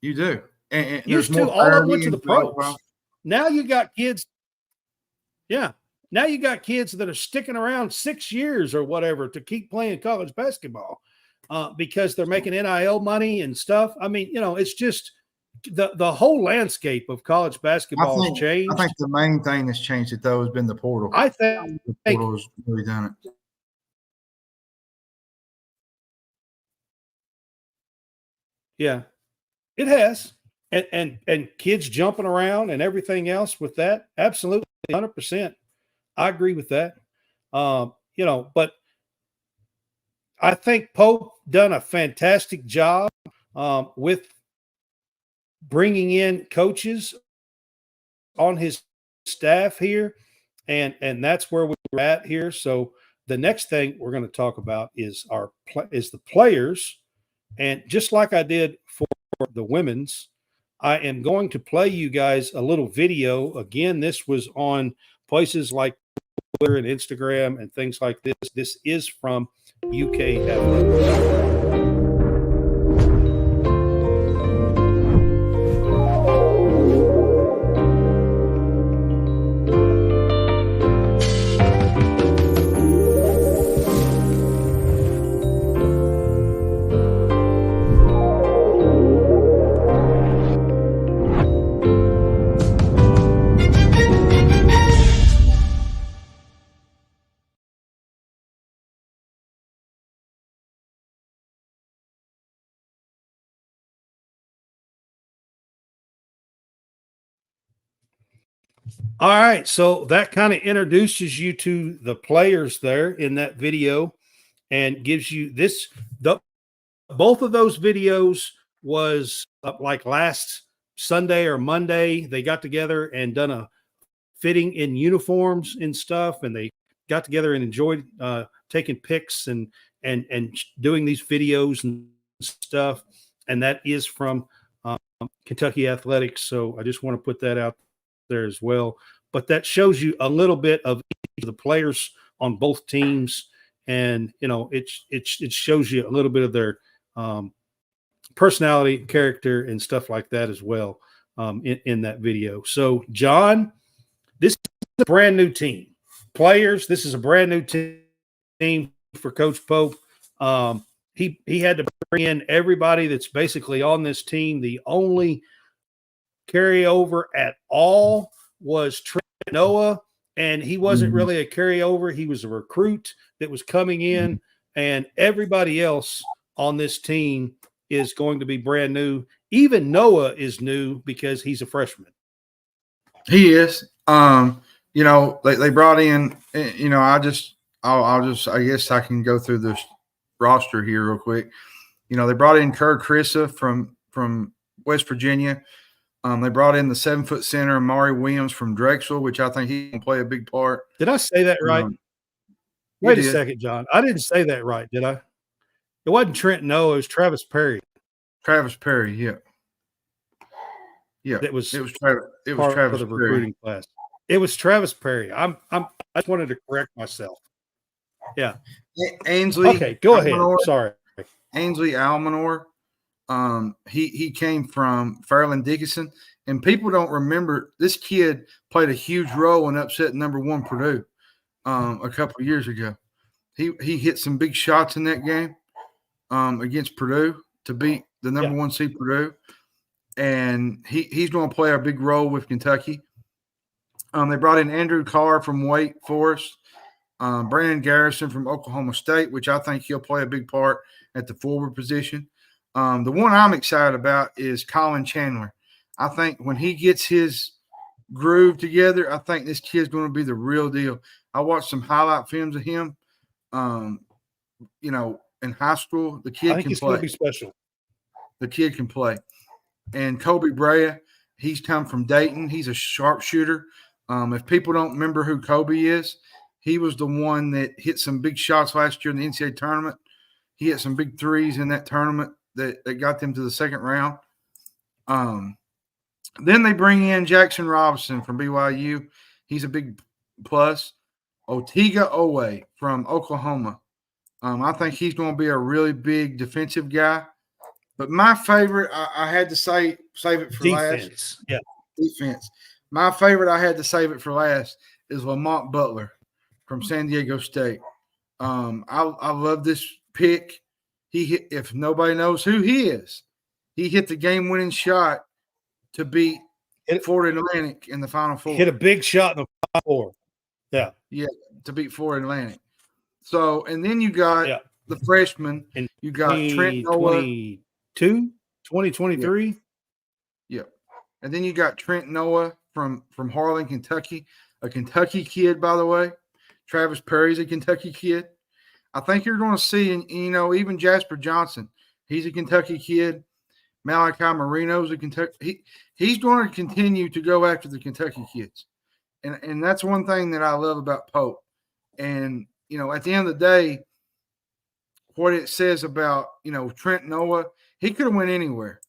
You do. And used to all of them went to the pros. Now you got kids. Yeah. Now you got kids that are sticking around 6 years or whatever to keep playing college basketball because they're making NIL money and stuff. I mean, it's just the whole landscape of college basketball has changed. I think the main thing that's changed it, though, has been the portal. I think the portal has really done it. Yeah, it has. And kids jumping around and everything else with that. Absolutely. 100%. I agree with that. But I think Pope done a fantastic job with bringing in coaches on his staff here. And that's where we're at here. So the next thing we're going to talk about is the players. And just like I did for the women's, I am going to play you guys a little video. Again, this was on places like Twitter and Instagram and things like this. This is from UK Athletics. All right, so that kind of introduces you to the players there in that video and gives you this. Both of those videos was like last Sunday or Monday. They got together and done a fitting in uniforms and stuff, and they got together and enjoyed taking pics and doing these videos and stuff. And that is from Kentucky Athletics. So I just want to put that out there as well. But that shows you a little bit of the players on both teams, and it shows you a little bit of their personality, character, and stuff like that as well in that video. So, John, this is a brand new team. Players, this is a brand new team for Coach Pope. He had to bring in everybody that's basically on this team. The only carryover at all was Trent Noah, and he wasn't really a carryover. He was a recruit that was coming in, and everybody else on this team is going to be brand new. even Noah is new because he's a freshman. He is. They brought in. I guess I can go through this roster here real quick. They brought in Kerr Krissa from West Virginia. They brought in the 7-foot center Amari Williams from Drexel, which I think he can play a big part. Did I say that right? Wait a second, John. I didn't say that right, did I? It wasn't Trent Noah. It was Travis Perry. Travis Perry, yeah. It was Travis of the recruiting class. It was Travis Perry. I just wanted to correct myself. Yeah. Ainsley. Okay, go ahead. Sorry. Ainsley Almanor. He came from Fairleigh Dickinson, and people don't remember this kid played a huge role in upsetting number 1 Purdue a couple of years ago. He hit some big shots in that game against Purdue to beat the number 1 seed Purdue, and he's going to play a big role with Kentucky. They brought in Andrew Carr from Wake Forest, Brandon Garrison from Oklahoma State, which I think he'll play a big part at the forward position. The one I'm excited about is Colin Chandler. I think when he gets his groove together, I think this kid's going to be the real deal. I watched some highlight films of him, in high school. The kid can he's play. Going to be special. The kid can play. And Kobe Brea, he's come from Dayton. He's a sharpshooter. If people don't remember who Kobe is, he was the one that hit some big shots last year in the NCAA tournament. He hit some big threes in that tournament that got them to the second round. Then they bring in Jackson Robinson from BYU. He's a big plus. Otiga Owe from Oklahoma. I think he's going to be a really big defensive guy. But my favorite, I had to save it for Defense. last. Yeah, defense. My favorite, I had to save it for last, is Lamont Butler from San Diego State. I love this pick. He hit, if nobody knows who he is, he hit the game-winning shot to beat Florida Atlantic in the Final Four. Hit a big shot in the Final Four. Yeah. Yeah, to beat Florida Atlantic. So, and then you got the freshman. And you got Trent Noah. 2023. Yeah. And then you got Trent Noah from Harlan, Kentucky, a Kentucky kid, by the way. Travis Perry's a Kentucky kid. I think you're going to see, even Jasper Johnson, he's a Kentucky kid. Malachi Marino's a Kentucky. He's going to continue to go after the Kentucky kids. And that's one thing that I love about Pope. And, at the end of the day, what it says about, Trent Noah, he could have went anywhere.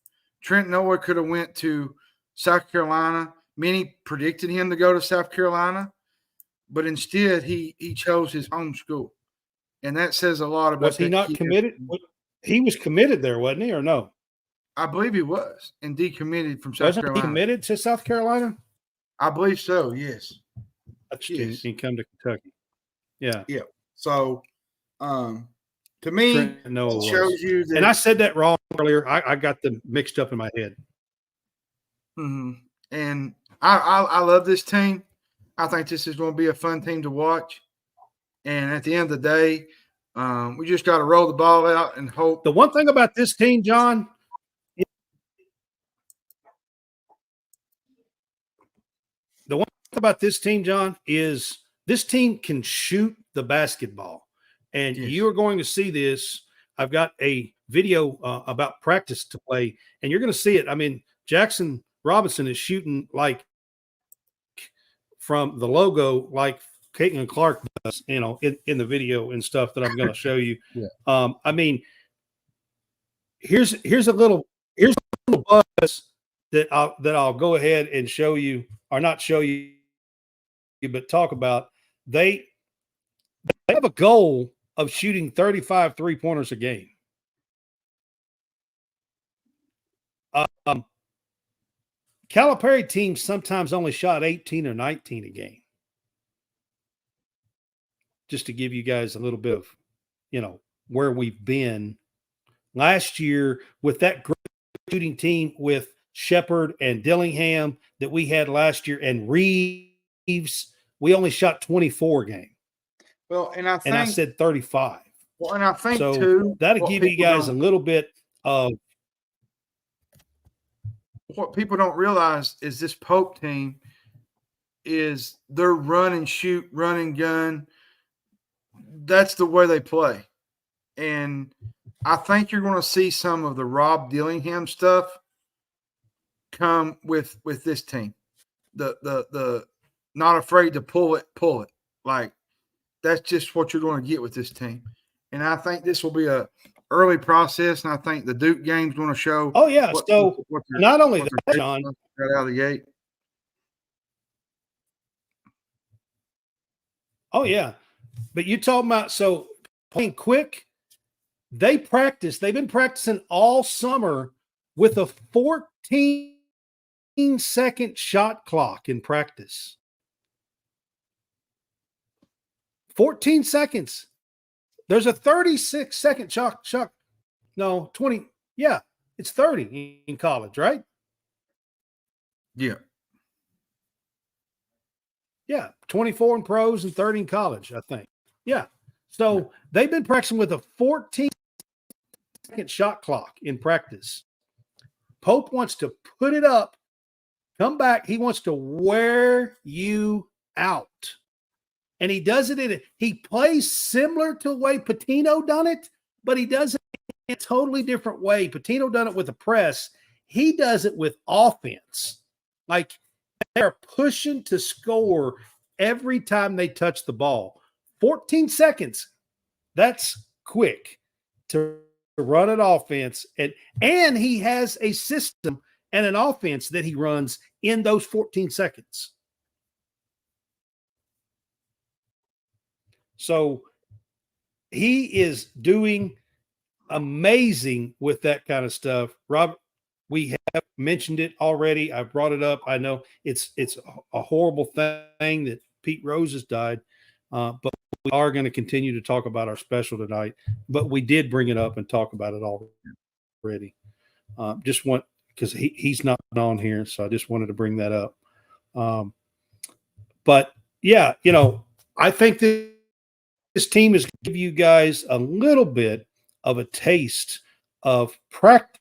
Trent Noah could have went to South Carolina. Many predicted him to go to South Carolina, but instead he chose his home school. And that says a lot about. Was he not committed? He was committed there, wasn't he, or no? I believe he was, and decommitted from South Carolina. Wasn't he committed to South Carolina? I believe so, yes. Yes. He come to Kentucky. Yeah. Yeah. So, to me, it shows you that. And I said that wrong earlier. I got them mixed up in my head. Mm-hmm. And I love this team. I think this is going to be a fun team to watch. And at the end of the day, we just got to roll the ball out and hope. The one thing about this team, John, is this team can shoot the basketball. And you are going to see this. I've got a video about practice to play, and you're going to see it. I mean, Jackson Robinson is shooting like from the logo like Caitlin Clark does, in the video and stuff that I'm going to show you. Yeah. I mean, here's a little buzz that I'll go ahead and show you, or not show you, but talk about. They have a goal of shooting 35 3-pointers a game. Calipari teams sometimes only shot 18 or 19 a game. Just to give you guys a little bit of, where we've been. Last year with that great shooting team with Shepard and Dillingham that we had last year, and Reeves, we only shot 24 a game. Well, and I said 35. Well, and I think so too, that'll give you guys a little bit of. what people don't realize is this Pope team is their run and shoot, run and gun. That's the way they play. And I think you're going to see some of the Rob Dillingham stuff come with this team. The not afraid to pull it. Like that's just what you're going to get with this team. And I think this will be a early process, and I think the Duke game's going to show. Oh yeah. Not only that, John, out of the gate. Oh yeah, but you talking about playing quick? They've been practicing all summer with a 14-second shot clock in practice. 14 seconds. There's a 36-second shot. No, 20. Yeah, it's 30 in college, right? Yeah. Yeah, 24 in pros and 30 in college, I think. Yeah. So they've been practicing with a 14-second shot clock in practice. Pope wants to put it up, come back. He wants to wear you out. And he does it he plays similar to the way Patino done it, but he does it in a totally different way. Patino done it with a press. He does it with offense. Like they're pushing to score every time they touch the ball. 14 seconds. That's quick to run an offense. And he has a system and an offense that he runs in those 14 seconds. So he is doing amazing with that kind of stuff. Robert, we have mentioned it already. I brought it up. I know it's a horrible thing that Pete Rose has died, but we are going to continue to talk about our special tonight. But we did bring it up and talk about it already. Because he's not on here, so I just wanted to bring that up. But yeah, I think that this team is going to give you guys a little bit of a taste of practice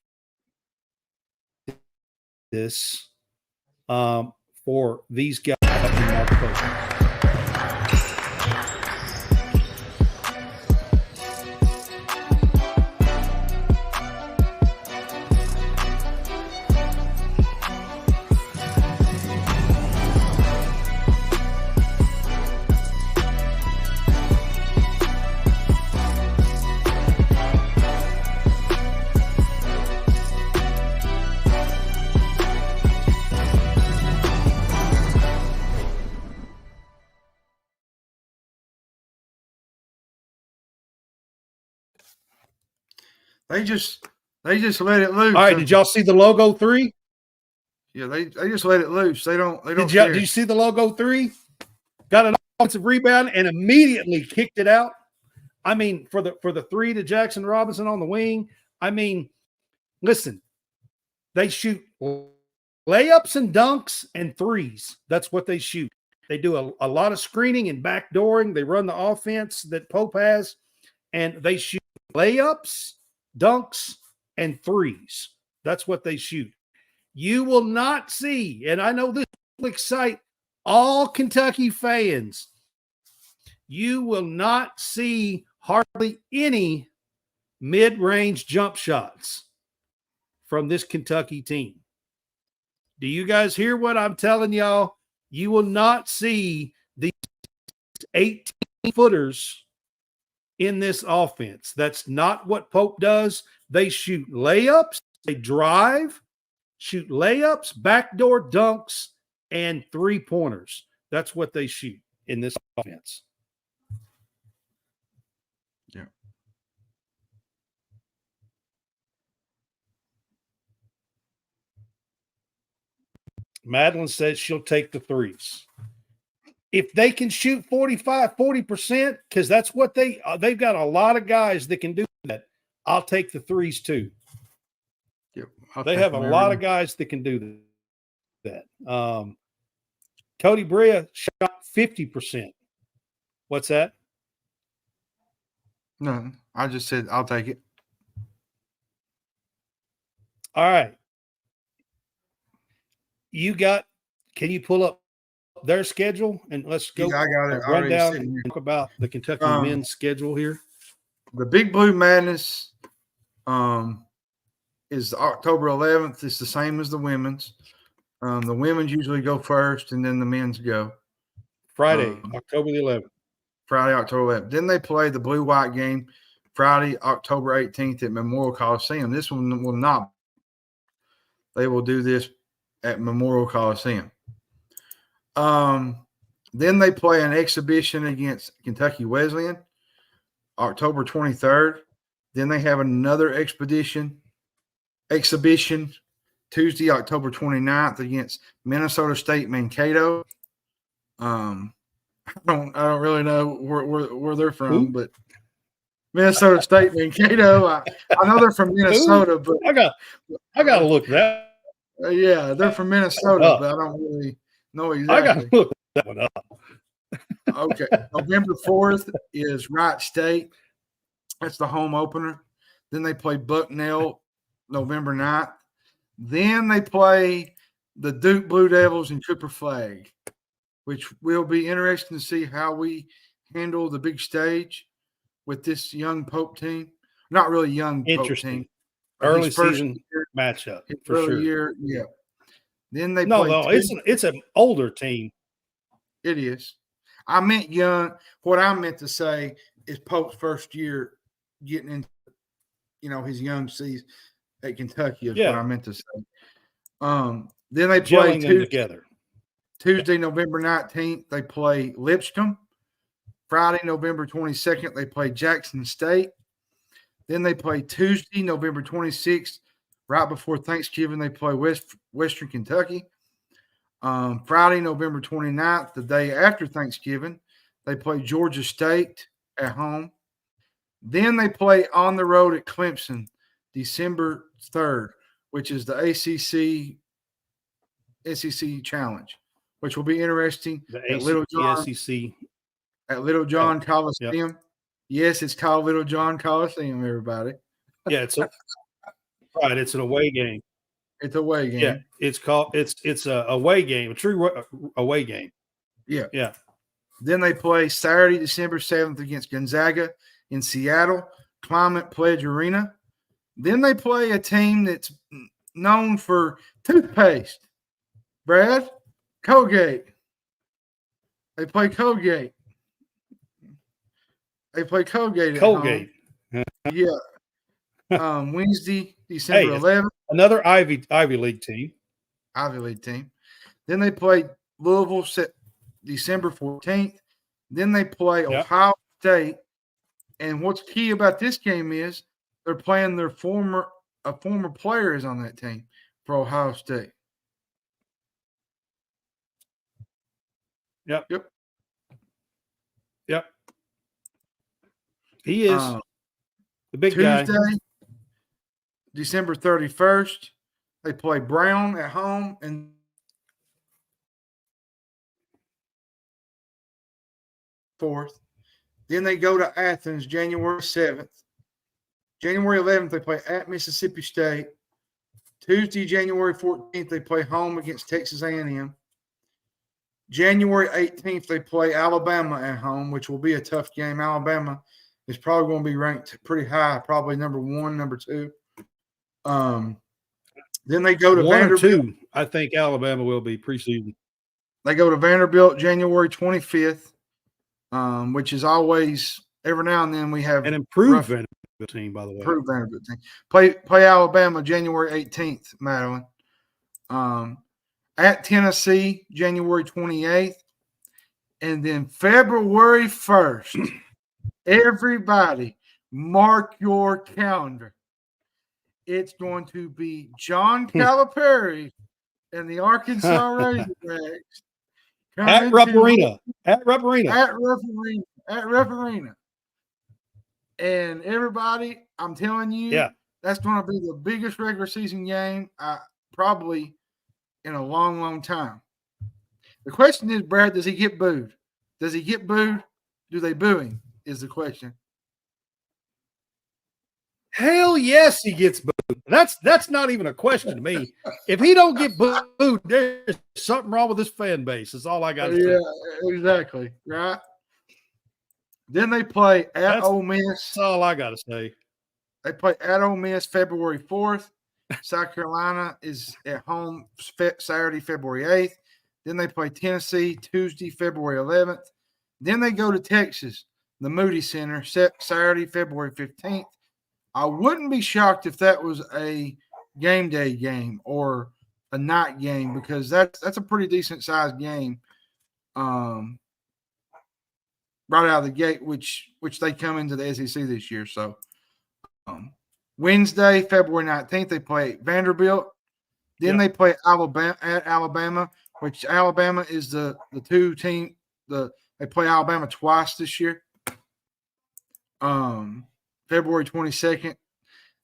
for these guys in North Dakota. They just let it loose. All right, did y'all see the logo 3? Yeah, they just let it loose. They don't Did care. you see the logo 3? Got an offensive rebound and immediately kicked it out. I mean, for the 3 to Jackson Robinson on the wing. I mean, listen, they shoot layups and dunks and threes. That's what they shoot. They do a lot of screening and backdooring. They run the offense that Pope has, and they shoot layups, dunks, and threes. That's what they shoot. You will not see, and I know this will excite all Kentucky fans, you will not see hardly any mid-range jump shots from this Kentucky team. Do you guys hear what I'm telling y'all? You will not see these 18-footers in this offense. That's not what Pope does. They shoot layups, they drive, shoot layups, backdoor dunks, and three-pointers. That's what they shoot in this offense. Yeah. Madeline says she'll take the threes. If they can shoot 40%, because that's what they've got a lot of guys that can do that, I'll take the threes too. Yep, they have a lot of guys that can do that. Cody Brea shot 50%. What's that? No, I just said I'll take it. All right. Can you pull up their schedule and let's go Yeah, I got it run already down sitting here. and talk about the Kentucky men's schedule here? The Big Blue Madness is October 11th. It's the same as the women's. The women's usually go first, and then the men's go. Friday, October the 11th. Friday, October 11th. Then they play the blue-white game Friday, October 18th at Memorial Coliseum. This one will not. They will do this at Memorial Coliseum. Then they play an exhibition against Kentucky Wesleyan, October 23rd. Then they have another exhibition Tuesday, October 29th against Minnesota State Mankato. I don't really know where they're from, but Minnesota State Mankato. I know they're from Minnesota, but I got to look that. Yeah, they're from Minnesota, but I don't really know exactly. I got to look that one up. Okay, November 4th is Wright State. That's the home opener. Then they play Bucknell November 9th. Then they play the Duke Blue Devils and Cooper Flag, which will be interesting to see how we handle the big stage with this young Pope team. Not really young Pope team. Early season matchup for sure. Year, yeah. Then they play it's an older team. It is. I meant young. What I meant to say is Pope's first year getting into, his young season at Kentucky is what I meant to say. Then they play Tuesday, November 19th, they play Lipscomb. Friday, November 22nd, they play Jackson State. Then they play Tuesday, November 26th, right before Thanksgiving, they play Western Kentucky. Friday, November 29th, the day after Thanksgiving, they play Georgia State at home. Then they play on the road at Clemson, December 3rd, which is the SEC Challenge, which will be interesting at Little John Coliseum. Yep. Yes, it's called Little John Coliseum, everybody. Yeah, it's an away game. It's a away game. Yeah, it's a away game, a true away game. Yeah. Yeah. Then they play Saturday, December 7th against Gonzaga in Seattle, Climate Pledge Arena. Then they play a team that's known for toothpaste. Brad, Colgate. They play Colgate. At home. Yeah. Wednesday, December 11th. Another Ivy League team. Then they play Louisville December 14th. Then they play Ohio State. And what's key about this game is they're playing a former player is on that team for Ohio State. Yep. He is the big Tuesday, guy. December 31st, they play Brown at home and fourth. Then they go to Athens January 7th. January 11th, they play at Mississippi State. Tuesday, January 14th, they play home against Texas A&M. January 18th, they play Alabama at home, which will be a tough game. Alabama is probably going to be ranked pretty high, probably number 1, number 2. Then they go to Vanderbilt. 2, I think Alabama will be preseason. They go to Vanderbilt January 25th, which is always every now and then we have an improved Vanderbilt team, by the way. Improved Vanderbilt team. Play Alabama January 18th, Madeline. At Tennessee January 28th, and then February 1st. Everybody, mark your calendar. It's going to be John Calipari and the Arkansas Razorbacks at Rupp Arena. And everybody, I'm telling you, that's going to be the biggest regular season game probably in a long, long time. The question is, Brad, does he get booed? Do they boo him? Is the question. Hell yes, he gets booed. That's not even a question to me. If he don't get booed, there's something wrong with this fan base. That's all I got to Yeah, say. exactly. Right. Then they play at Ole Miss. That's all I got to say. They play at Ole Miss February 4th. South Carolina is at home Saturday, February 8th. Then they play Tennessee Tuesday, February 11th. Then they go to Texas, the Moody Center, Saturday, February 15th. I wouldn't be shocked if that was a game day game or a night game because that's a pretty decent sized game right out of the gate, which they come into the SEC this year. So Wednesday, February 19th, they play Vanderbilt. Then they play Alabama, which Alabama is the two team. They play Alabama twice this year. February 22nd.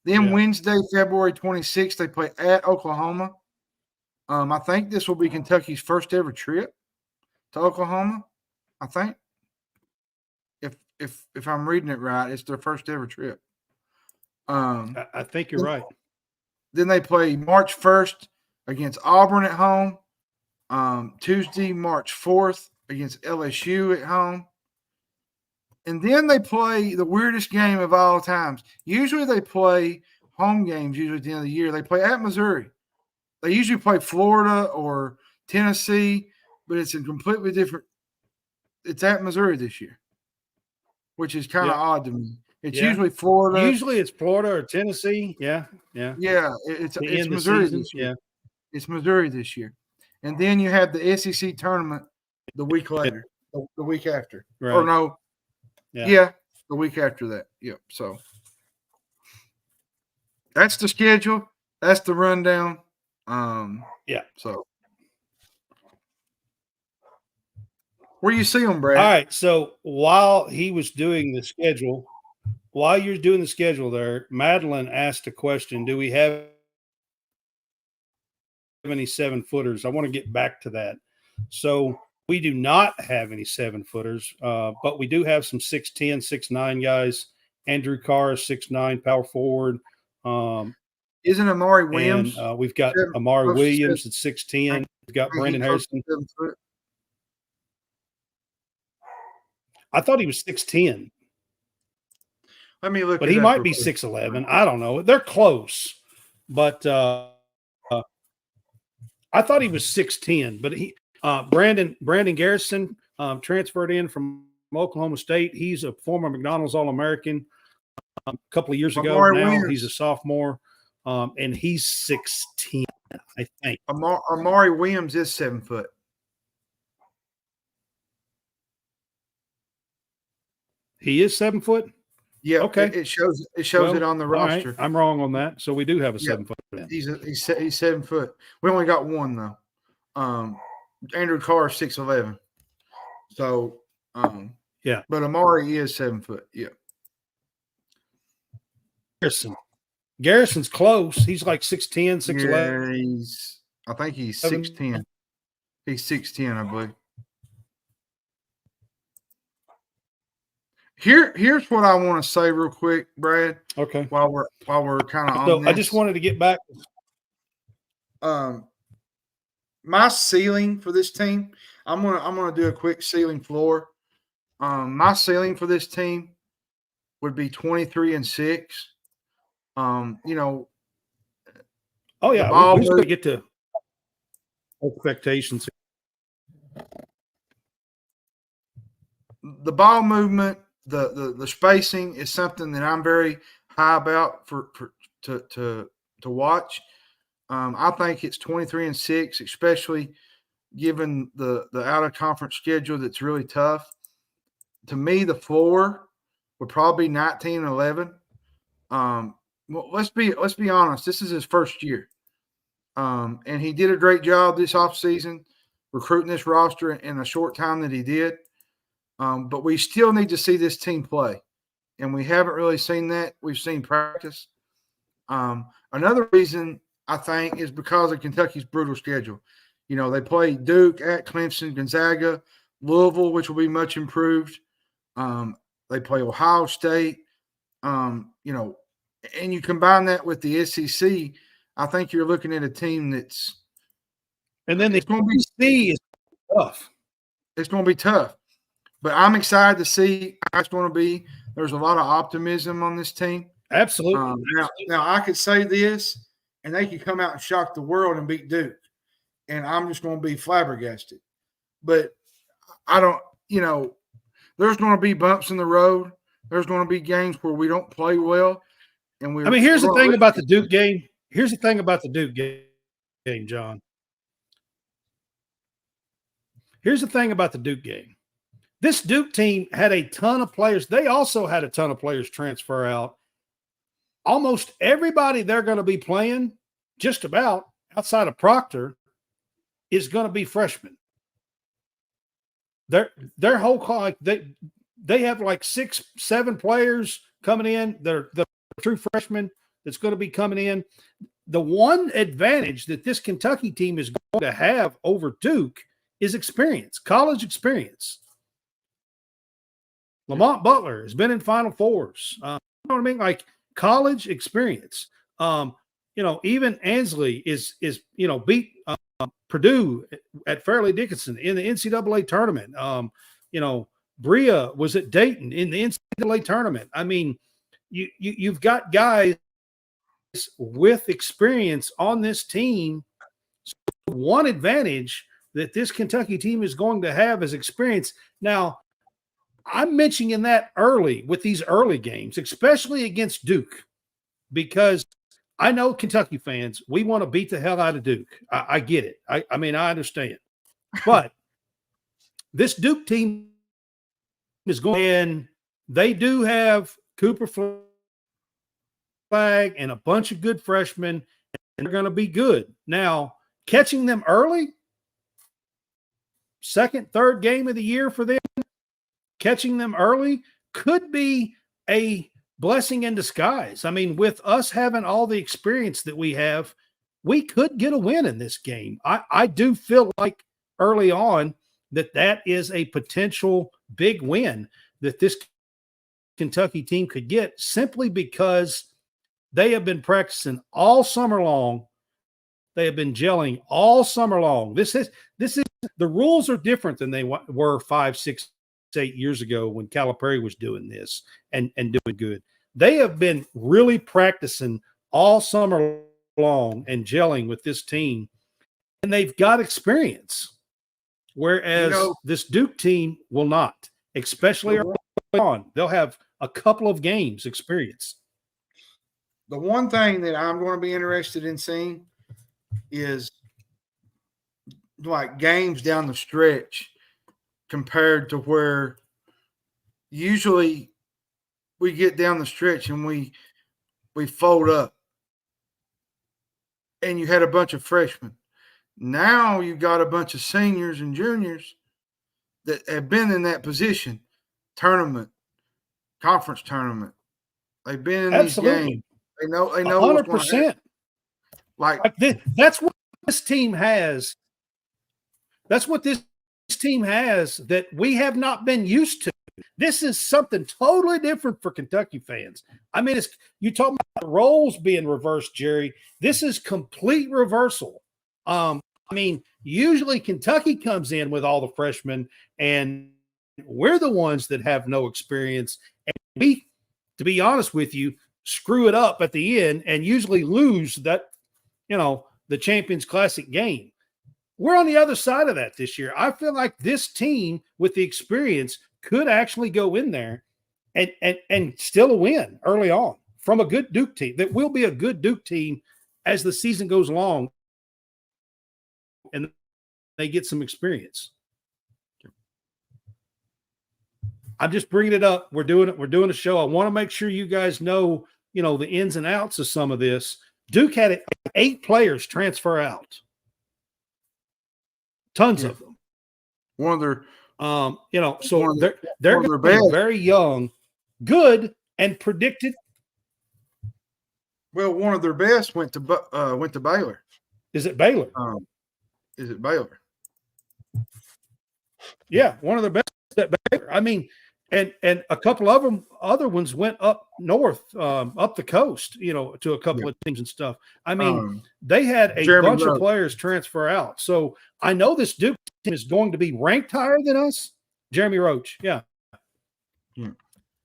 Then Wednesday, February 26th, they play at Oklahoma. I think this will be Kentucky's first ever trip to Oklahoma. I think, if I'm reading it right, it's their first ever trip. I think you're right. Then they play March 1st against Auburn at home. Tuesday, March 4th against LSU at home. And then they play the weirdest game of all times. Usually they play home games usually at the end of the year. They play at Missouri. They usually play Florida or Tennessee, but it's a completely different – it's at Missouri this year, which is kind of odd to me. It's usually Florida. Usually it's Florida or Tennessee. Yeah. Yeah, it's Missouri this year. Yeah. It's Missouri this year. And then you have the SEC tournament the week later, the week after. Right. Or no. Yeah. The week after that. Yep. So that's the schedule. That's the rundown. So where you see them, Brad? All right. So while you're doing the schedule there, Madeline asked a question. Do we have any 7-footers? I want to get back to that. So we do not have any 7-footers, but we do have some 6'10", 6'9" guys. Andrew Carr is 6'9", power forward. Isn't Amari Williams? And we've got Amari Williams at 6'10". We've got Brandon Harrison. I thought he was 6'10". Let me look. But he might be 6'11". I don't know. They're close. But I thought he was 6'10". But he Brandon Garrison transferred in from Oklahoma State. He's a former McDonald's All-American a couple of years ago. Now Williams. He's a sophomore, and he's 6'10", I think. Amari Williams is 7 foot. He is 7 foot? Yeah. Okay. It shows it on the roster. Right. I'm wrong on that. So we do have a 7 foot. He's 7 foot. We only got one though. Andrew Carr 6'11". So but Amari is 7 foot. Yeah. Garrison's close. He's like 6'10", 6'11". Yeah, I think he's 6'10". He's 6'10", I believe. Here's what I want to say real quick, Brad. Okay. While we're kind of on So this. I just wanted to get back. My ceiling for this team, I'm gonna do a quick ceiling floor. My ceiling for this team would be 23-6. Oh yeah, we're just gonna get to expectations. The ball movement, the spacing is something that I'm very high about to watch. I think it's 23-6, especially given the out of conference schedule that's really tough. To me, the floor would probably be 19-11. Well, let's be honest. This is his first year, and he did a great job this offseason recruiting this roster in a short time that he did. But we still need to see this team play, and we haven't really seen that. We've seen practice. Another reason I think is because of Kentucky's brutal schedule. They play Duke, at Clemson, Gonzaga, Louisville, which will be much improved. They play Ohio State. and you combine that with the SEC, I think you're looking at a team that's And then the it's going to be SEC is tough. it's going to be tough. But I'm excited to see how it's going to be. There's a lot of optimism on this team. Absolutely. Now I could say this, and they could come out and shock the world and beat Duke, and I'm just going to be flabbergasted. But I don't, there's going to be bumps in the road. There's going to be games where we don't play well, and here's the thing about the Duke game. Here's the thing about the Duke game, John. Here's the thing about the Duke game. This Duke team had a ton of players. They also had a ton of players transfer out. Almost everybody they're going to be playing, just about outside of Proctor, is going to be freshmen. Their whole call, they have like 6, 7 players coming in. They're the true freshmen that's going to be coming in. The one advantage that this Kentucky team is going to have over Duke is experience, college experience. Lamont Butler has been in Final Fours. You know what I mean? Like college experience. Even Ansley is beat Purdue at Fairleigh Dickinson in the NCAA tournament. Bria was at Dayton in the NCAA tournament. I mean, you've got guys with experience on this team. So one advantage that this Kentucky team is going to have is experience. Now, I'm mentioning that early with these early games, especially against Duke, because I know Kentucky fans, we want to beat the hell out of Duke. I get it. I understand. But this Duke team is going in. They do have Cooper Flagg and a bunch of good freshmen, and they're going to be good. Now, catching them early, second, third game of the year for them, catching them early could be a blessing in disguise. I mean, with us having all the experience that we have, we could get a win in this game. I do feel like early on that is a potential big win that this Kentucky team could get, simply because they have been practicing all summer long. They have been gelling all summer long. This is the rules are different than they were 5, 6, 8 years ago when Calipari was doing this and doing good. They have been really practicing all summer long and gelling with this team, and they've got experience, whereas this Duke team will not, especially early on. They'll have a couple of games experience. The one thing that I'm going to be interested in seeing is like games down the stretch compared to where usually we get down the stretch and we fold up, and you had a bunch of freshmen. Now you've got a bunch of seniors and juniors that have been in that position, tournament, conference tournament. They've been in Absolutely. these games. They know 100%. That's what this team has. That's what this team has that we have not been used to. This is something totally different for Kentucky fans. I mean, you talk about roles being reversed, Jerry. This is complete reversal. Usually Kentucky comes in with all the freshmen, and we're the ones that have no experience. And we, to be honest with you, screw it up at the end and usually lose that, the Champions Classic game. We're on the other side of that this year. I feel like this team with the experience could actually go in there and still win early on from a good Duke team. That will be a good Duke team as the season goes along and they get some experience. I'm just bringing it up. We're doing a show. I want to make sure you guys know, the ins and outs of some of this. Duke had 8 players transfer out. Tons of them. One of their so they're going to be very young, good, and predicted. Well, one of their best went to Baylor. Is it Baylor? Is it Baylor? Yeah, one of their best at Baylor. I mean, and a couple of them, other ones went up north, up the coast, to a couple of teams and stuff. I mean, they had a Jeremy bunch of Roach. players transfer out. So I know this Duke team is going to be ranked higher than us. Jeremy Roach, yeah.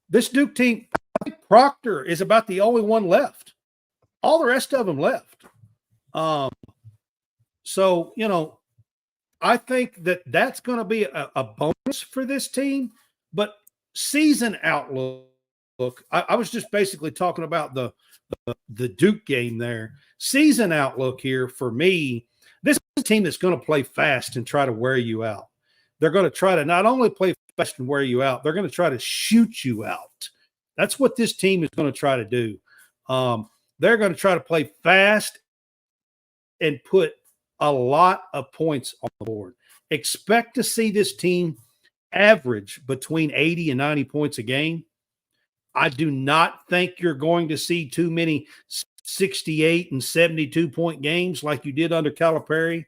This Duke team, I think Proctor is about the only one left. All the rest of them left. So, I think that's going to be a bonus for this team. But season outlook, I was just basically talking about the Duke game there. Season outlook here for me, this is a team that's going to play fast and try to wear you out. They're going to try to not only play fast and wear you out, they're going to try to shoot you out. That's what this team is going to try to do. They're going to try to play fast and put a lot of points on the board. Expect to see this team average between 80 and 90 points a game. I do not think you're going to see too many 68 and 72 point games like you did under Calipari.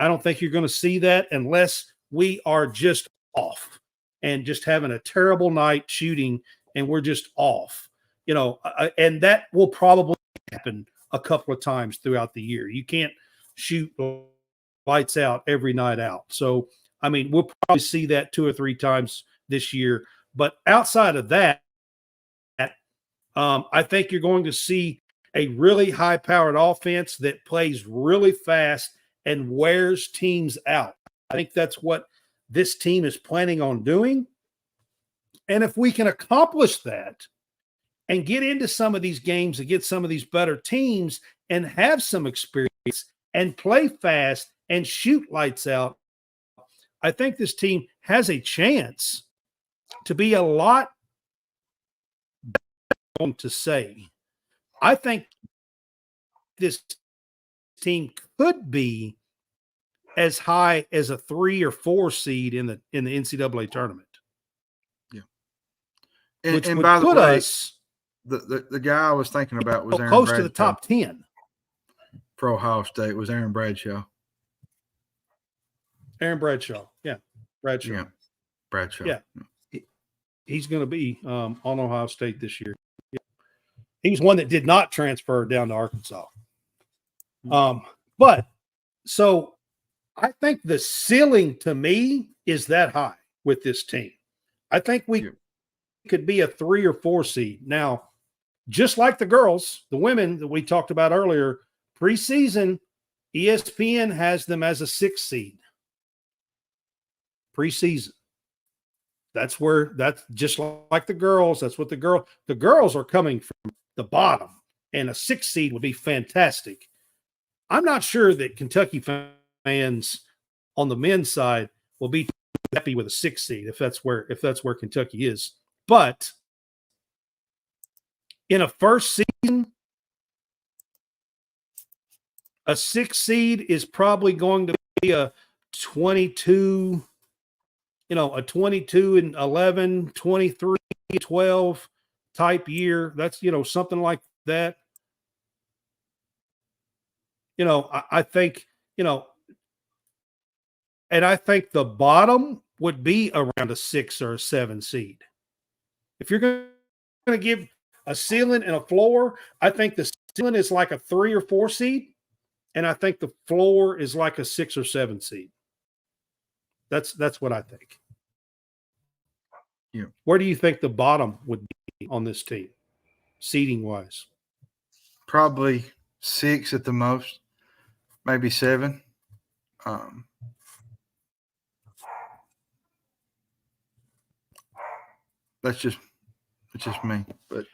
I don't think you're going to see that unless we are just off and just having a terrible night shooting and we're just off, and that will probably happen a couple of times throughout the year. You can't shoot lights out every night out. So, I mean, we'll probably see that 2 or 3 times this year. But outside of that, I think you're going to see a really high-powered offense that plays really fast and wears teams out. I think that's what this team is planning on doing. And if we can accomplish that and get into some of these games and get some of these better teams and have some experience and play fast and shoot lights out, I think this team has a chance to be a lot better to say. I think this team could be as high as a 3 or 4 seed in the NCAA tournament. Yeah. Which and would by the put way, us the guy I was thinking about was Aaron close Bradshaw. to the top 10. For Ohio State was Aaron Bradshaw. Aaron Bradshaw. Yeah. Bradshaw. Yeah. Bradshaw. Yeah. He's going to be on Ohio State this year. Yeah. He was one that did not transfer down to Arkansas. But so I think the ceiling to me is that high with this team. I think we could be a 3 or 4 seed. Now, just like the girls, the women that we talked about earlier, preseason, ESPN has them as a 6 seed. Preseason. That's just like the girls. That's what the girls are coming from the bottom, and a 6 seed would be fantastic. I'm not sure that Kentucky fans on the men's side will be happy with a 6 seed if that's where Kentucky is. But in a first season, a 6 seed is probably going to be a 22, a 22 and 11, 23, 12 type year. That's, something like that. I think, and I think the bottom would be around a 6 or a 7 seed. If you're going to give a ceiling and a floor, I think the ceiling is like a 3 or 4 seed, and I think the floor is like a 6 or 7 seed. That's what I think. Yeah. Where do you think the bottom would be on this team, seeding wise? Probably 6 at the most, maybe 7. That's just me. But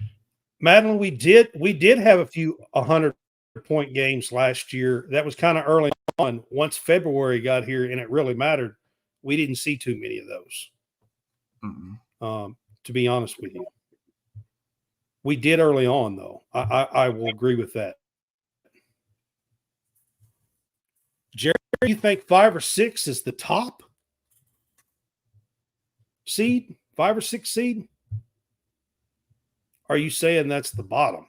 Madeline, we did have a few 100-point games last year. That was kind of early on. Once February got here and it really mattered, we didn't see too many of those. To be honest with you, we did early on, though. I will agree with that. Jerry, you think 5 or 6 is the top seed? 5 or 6 seed? Are you saying that's the bottom?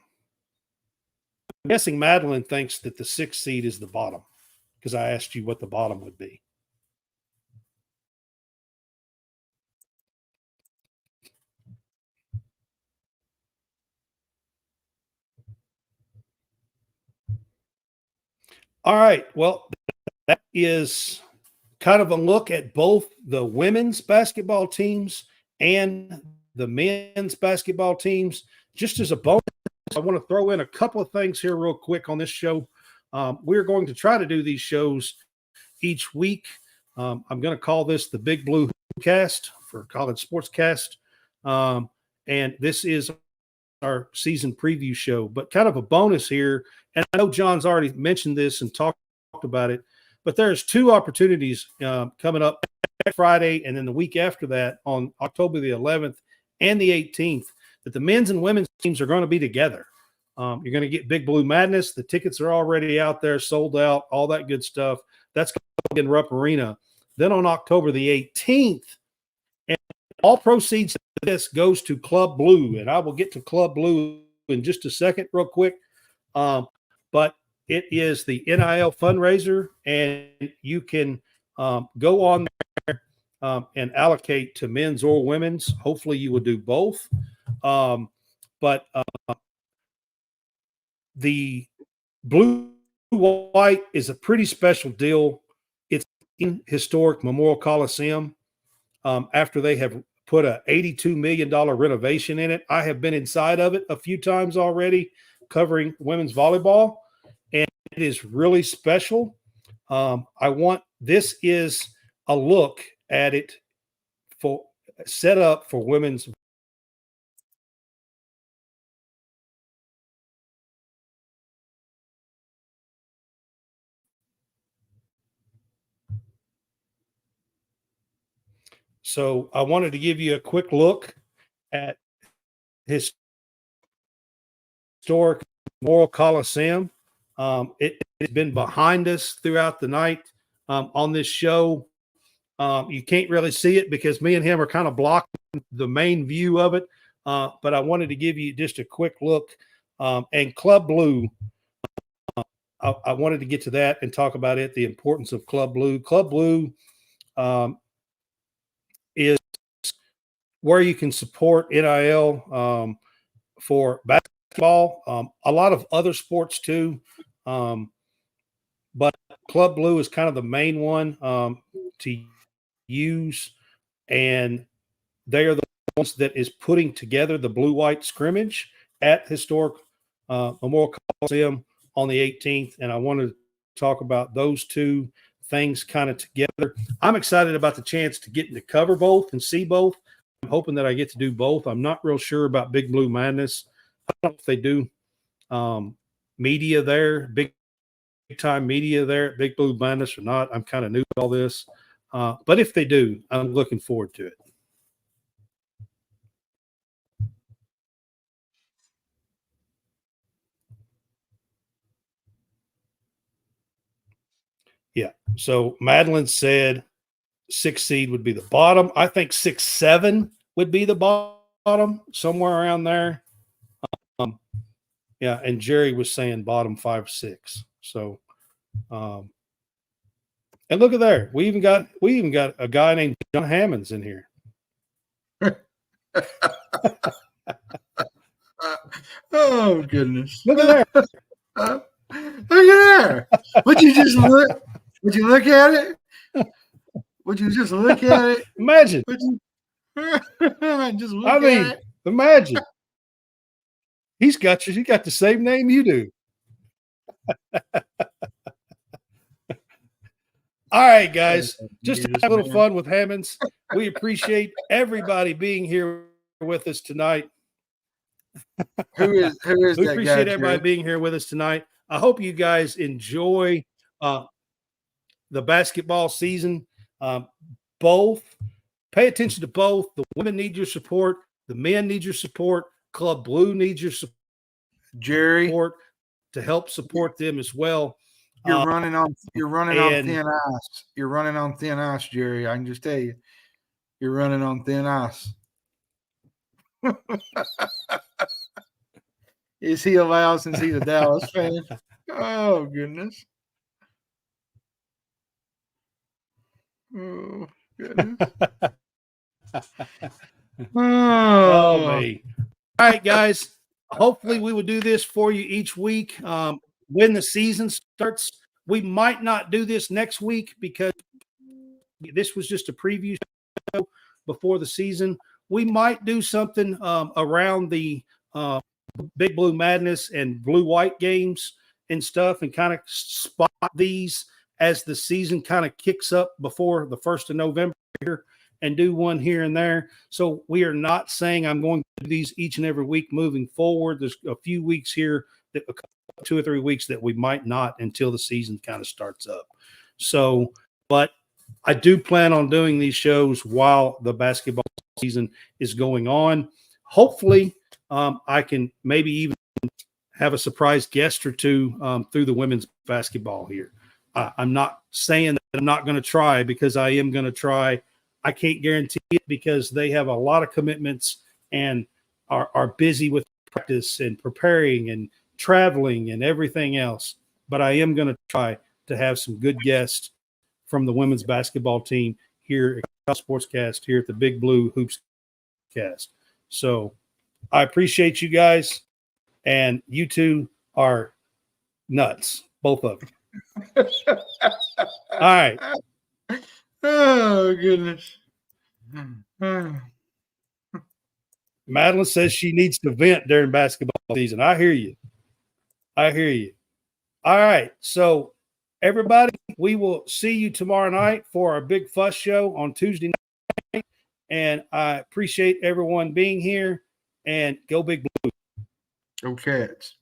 I'm guessing Madeline thinks that the 6th seed is the bottom because I asked you what the bottom would be. All right. Well, that is kind of a look at both the women's basketball teams and the men's basketball teams. Just as a bonus, I want to throw in a couple of things here real quick on this show. We're going to try to do these shows each week. I'm going to call this the Big Blue Cast for College SportsCast. And this is our season preview show, but kind of a bonus here. And I know John's already mentioned this and talked about it, but there's two opportunities coming up Friday and then the week after that on October the 11th and the 18th that the men's and women's teams are going to be together. You're going to get Big Blue Madness. The tickets are already out there, sold out, all that good stuff. That's going to be in Rupp Arena. Then on October the 18th, and all proceeds of this goes to Club Blue, and I will get to Club Blue in just a second real quick. But it is the NIL fundraiser, and you can go on there and allocate to men's or women's. Hopefully you will do both. But the blue-white is a pretty special deal. It's in historic Memorial Coliseum after they have put a $82 million renovation in it. I have been inside of it a few times already covering women's volleyball, and it is really special. This is a look at it for set up for women's. So I wanted to give you a quick look at historic Memorial Coliseum. It has been behind us throughout the night on this show. You can't really see it because me and him are kind of blocking the main view of it. But I wanted to give you just a quick look. And Club Blue, I wanted to get to that and talk about it, the importance of Club Blue. Club Blue is where you can support NIL for basketball, a lot of other sports too. But Club Blue is kind of the main one to use, and they are the ones that is putting together the blue-white scrimmage at historic Memorial Coliseum on the 18th, and I wanted to talk about those two things kind of together. I'm excited about the chance to get to cover both and see both. I'm hoping that I get to do both. I'm not real sure about Big Blue Madness. I don't know if they do media there, big time media there at Big Blue Madness or not. I'm kind of new to all this. But if they do, I'm looking forward to it. Yeah. So Madeline said 6 seed would be the bottom. I think 6-7 would be the bottom, somewhere around there. Yeah, and Jerry was saying bottom 5-6. So, and look at there. We even got a guy named John Hammonds in here. Oh goodness! Look at there. Look at there. Would you just look? Would you look at it? Would you just look at it? Imagine. Would you just look at it? Imagine. He got the same name you do. All right, guys. Just to have a little fun with Hammonds. We appreciate everybody being here with us tonight. Who is We that guy? appreciate everybody being here with us tonight. I hope you guys enjoy the basketball season. Both. Pay attention to both. The women need your support. The men need your support. Club Blue needs your support, Jerry, to help support them as well. You're running on thin ice. You're running on thin ice, Jerry. I can just tell you, you're running on thin ice. Is he allowed since he's a Dallas fan? Oh goodness. Oh goodness. Oh, me. All right, guys. Hopefully we will do this for you each week. When the season starts, we might not do this next week because this was just a preview show before the season. We might do something around the Big Blue Madness and Blue White games and stuff, and kind of spot these as the season kind of kicks up before the 1st of November here, and do one here and there. So we are not saying I'm going to do these each and every week moving forward. There's a few weeks here, that 2 or 3 weeks that we might not until the season kind of starts up. So, but I do plan on doing these shows while the basketball season is going on. Hopefully, I can maybe even have a surprise guest or two through the women's basketball here. I'm not saying that I'm not going to try, because I am going to try. I can't guarantee it because they have a lot of commitments and are busy with practice and preparing and traveling and everything else. But I am going to try to have some good guests from the women's basketball team here at SportsCast, here at the Big Blue HoopsCast. So I appreciate you guys, and you two are nuts, both of you. All right. Oh, goodness. Madeline says she needs to vent during basketball season. I hear you. I hear you. All right. So, everybody, we will see you tomorrow night for our big fuss show on Tuesday night. And I appreciate everyone being here. And go Big Blue. Go Cats.